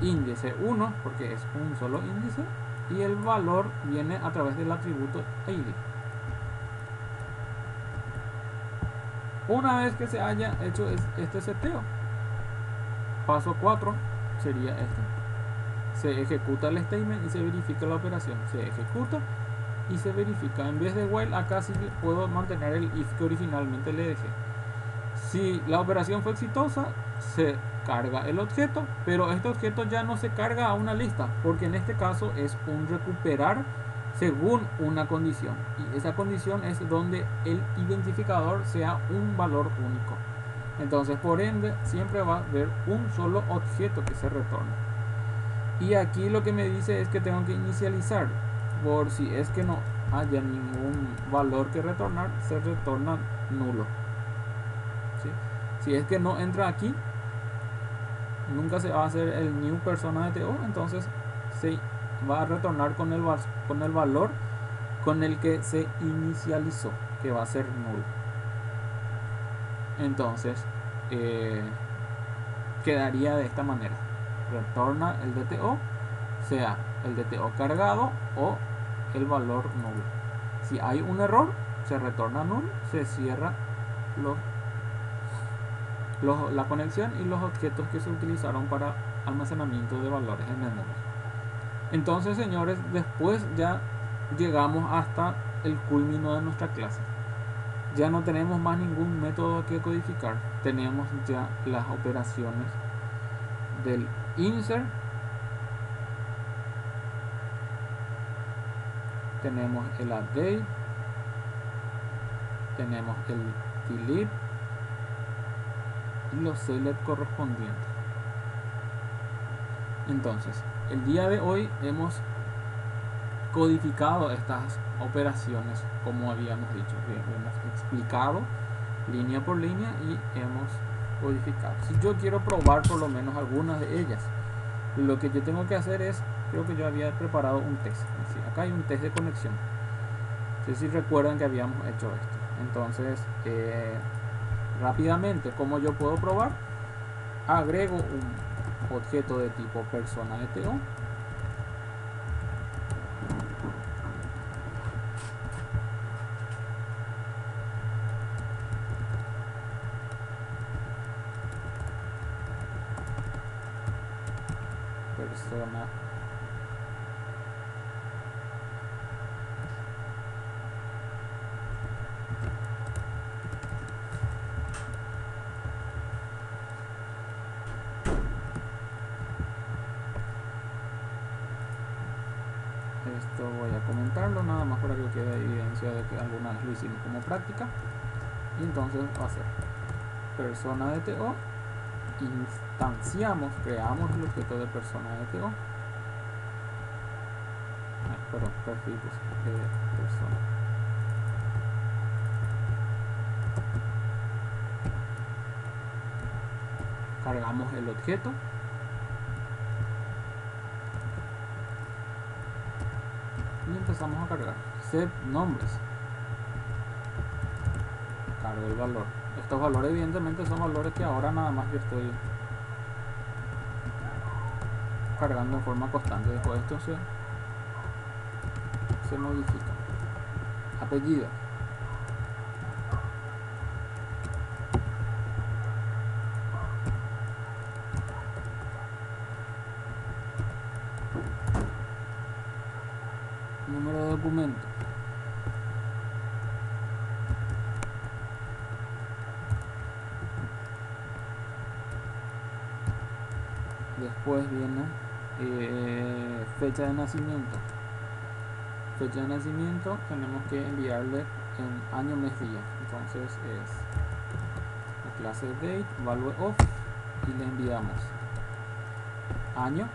Speaker 1: índice 1, porque es un solo índice, y el valor viene a través del atributo id. Una vez que se haya hecho este seteo, paso 4 sería este: se ejecuta el statement y se verifica la operación. Se ejecuta y se verifica. En vez de while, acá sí puedo mantener el if que originalmente le dejé. Si la operación fue exitosa, se carga el objeto, pero este objeto ya no se carga a una lista, porque en este caso es un recuperar según una condición, y esa condición es donde el identificador sea un valor único. Entonces, por ende, siempre va a haber un solo objeto que se retorna. Y aquí lo que me dice es que tengo que inicializar, por si es que no haya ningún valor que retornar, se retorna nulo. ¿Sí? Si es que no entra aquí, nunca se va a hacer el new persona de TO, entonces se va a retornar con el valor con el que se inicializó, que va a ser nulo. Entonces quedaría de esta manera: retorna el DTO, sea el DTO cargado o el valor nulo. Si hay un error, se retorna null, se cierra la conexión y los objetos que se utilizaron para almacenamiento de valores en memoria. Entonces, señores, después ya llegamos hasta el culmino de nuestra clase. Ya no tenemos más ningún método que codificar. Tenemos ya las operaciones del insert, tenemos el update, tenemos el delete y los select correspondientes. Entonces, el día de hoy hemos codificado estas operaciones como habíamos dicho, hemos explicado línea por línea y hemos codificado. Si yo quiero probar por lo menos algunas de ellas, lo que yo tengo que hacer es, creo que yo había preparado un test. Sí, acá hay un test de conexión. No sé si recuerdan que habíamos hecho esto. Entonces, rápidamente, ¿cómo yo puedo probar? Agrego un objeto de tipo persona de TO. Persona esto voy a comentarlo nada más para que quede evidencia de que alguna vez lo hicimos como práctica. Y entonces va a ser persona de TO, instanciamos, creamos el objeto de persona de TO, perdón, perfil de persona, cargamos el objeto y empezamos a cargar. Set nombres, cargo el valor. Estos valores evidentemente son valores que ahora nada más yo estoy cargando en forma constante. Después esto se modifica. Apellido, número de documento, después viene fecha de nacimiento. Fecha de nacimiento tenemos que enviarle en año, mes, día. Entonces es la clase date, value of, y le enviamos año,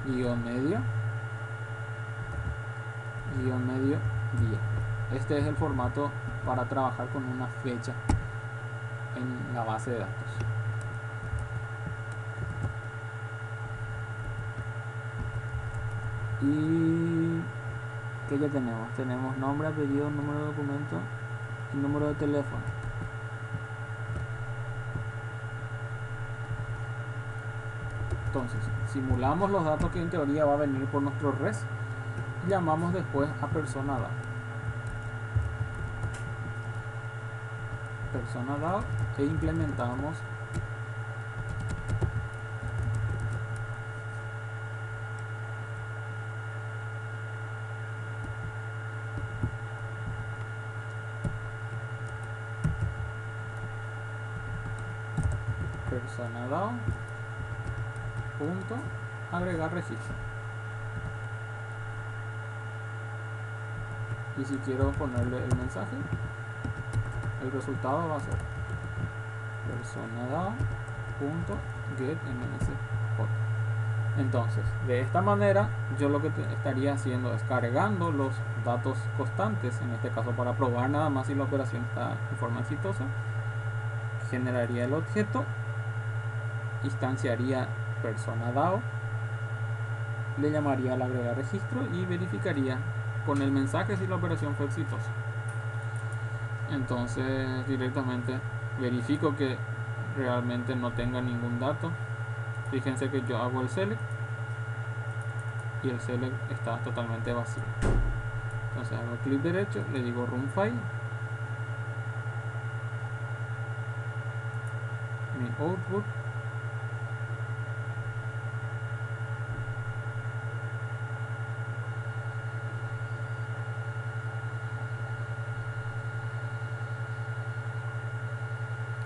Speaker 1: guión medio día. Este es el formato para trabajar con una fecha en la base de datos. Y que ya tenemos nombre, apellido, número de documento y número de teléfono. Entonces simulamos los datos que en teoría va a venir por nuestro res, y llamamos después a persona DAO e implementamos persona dado punto agregar registro. Y si quiero ponerle el mensaje, el resultado va a ser persona dado punto get msj. Entonces, de esta manera, yo lo que estaría haciendo es cargando los datos constantes, en este caso para probar nada más si la operación está de forma exitosa. Generaría el objeto, instanciaría persona dado, le llamaría al agregar registro y verificaría con el mensaje si la operación fue exitosa. Entonces, directamente verifico que realmente no tenga ningún dato. Fíjense que yo hago el select y el select está totalmente vacío. Entonces hago clic derecho, le digo run file, mi output,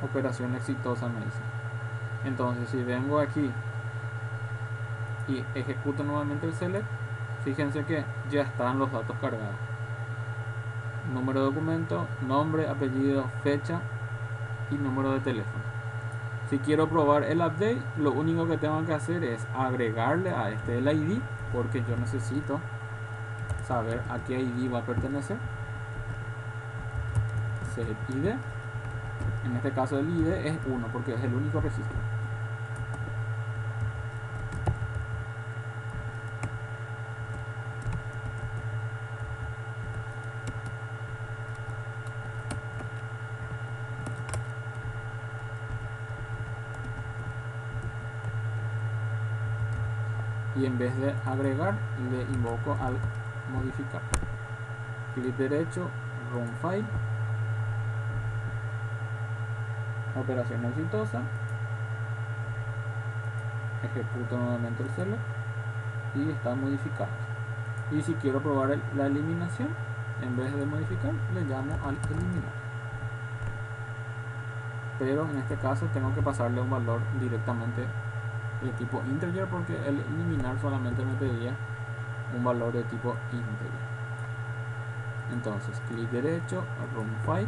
Speaker 1: operación exitosa me dice. Entonces si vengo aquí y ejecuto nuevamente el select, fíjense que ya están los datos cargados: número de documento, nombre, apellido, fecha y número de teléfono. Si quiero probar el update, lo único que tengo que hacer es agregarle a este el ID, porque yo necesito saber a qué ID va a pertenecer. Set ID, en este caso el ID es 1 porque es el único registro. Y en vez de agregar, le invoco al modificar. Clic derecho, run file, operación exitosa, ejecuto nuevamente el select y está modificado. Y si quiero probar la eliminación, en vez de modificar, le llamo al eliminar. Pero en este caso tengo que pasarle un valor directamente de tipo integer, porque el eliminar solamente me pedía un valor de tipo integer. Entonces clic derecho, run file,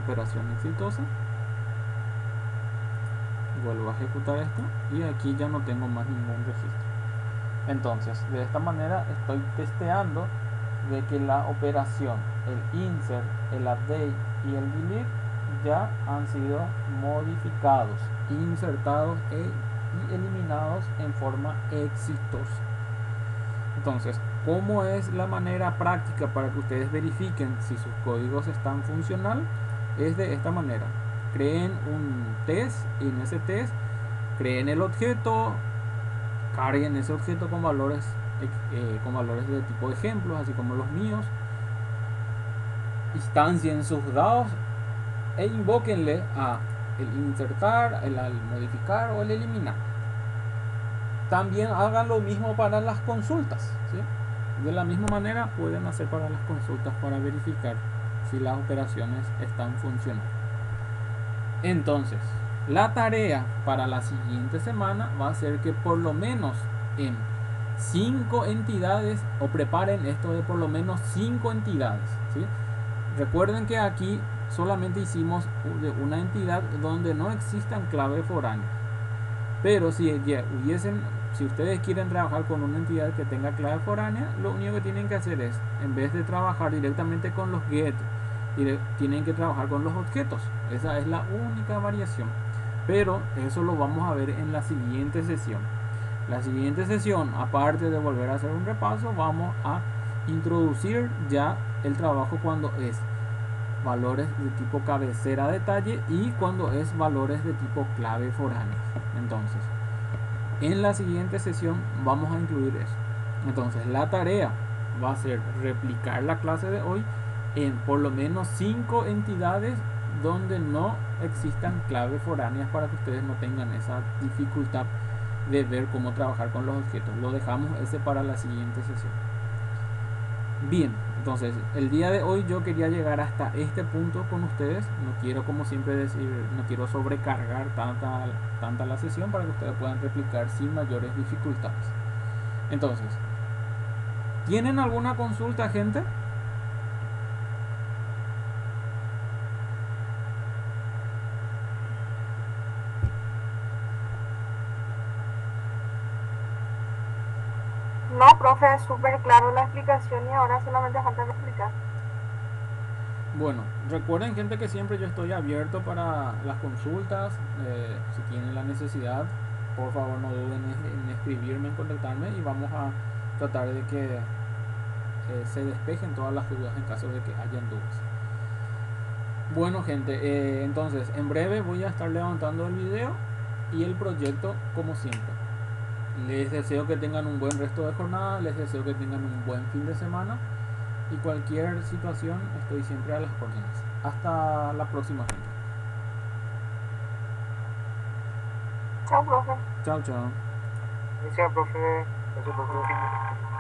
Speaker 1: operación exitosa, vuelvo a ejecutar esto y aquí ya no tengo más ningún registro. Entonces de esta manera estoy testeando de que la operación, el insert, el update y el delete ya han sido modificados, insertados y eliminados en forma exitosa. Entonces, ¿cómo es la manera práctica para que ustedes verifiquen si sus códigos están funcional? Es de esta manera: creen un test y en ese test creen el objeto, carguen ese objeto con valores de tipo ejemplos, así como los míos, instancien sus dados e invóquenle a el insertar, el modificar o el eliminar. También hagan lo mismo para las consultas, ¿sí? De la misma manera pueden hacer para las consultas para verificar si las operaciones están funcionando. Entonces, la tarea para la siguiente semana va a ser que por lo menos en 5 entidades, o preparen esto de por lo menos 5 entidades, ¿sí? Recuerden que aquí solamente hicimos de una entidad donde no existan claves foráneas, pero si ustedes quieren trabajar con una entidad que tenga clave foránea, lo único que tienen que hacer es, en vez de trabajar directamente con los get, tienen que trabajar con los objetos. Esa es la única variación, pero eso lo vamos a ver en la siguiente sesión. La siguiente sesión, aparte de volver a hacer un repaso, vamos a introducir ya el trabajo cuando es valores de tipo cabecera detalle y cuando es valores de tipo clave foránea. Entonces, en la siguiente sesión vamos a incluir eso. Entonces, la tarea va a ser replicar la clase de hoy en por lo menos 5 entidades donde no existan claves foráneas, para que ustedes no tengan esa dificultad de ver cómo trabajar con los objetos. Lo dejamos ese para la siguiente sesión. Bien, Entonces, el día de hoy yo quería llegar hasta este punto con ustedes. No quiero, como siempre decir, no quiero sobrecargar tanta la sesión para que ustedes puedan replicar sin mayores dificultades. Entonces, ¿tienen alguna consulta, gente?
Speaker 4: No, profe, es súper claro la explicación y ahora solamente falta explicar.
Speaker 1: Bueno, recuerden, gente, que siempre yo estoy abierto para las consultas. Si tienen la necesidad, por favor no duden en escribirme, en contactarme, y vamos a tratar de que se despejen todas las dudas en caso de que hayan dudas. Bueno, gente, entonces en breve voy a estar levantando el video y el proyecto como siempre. Les deseo que tengan un buen resto de jornada, les deseo que tengan un buen fin de semana, y cualquier situación estoy siempre a las órdenes. Hasta la próxima, gente.
Speaker 4: Chao, profe.
Speaker 1: Chao, chao.
Speaker 2: Gracias, profe. Gracias, profe.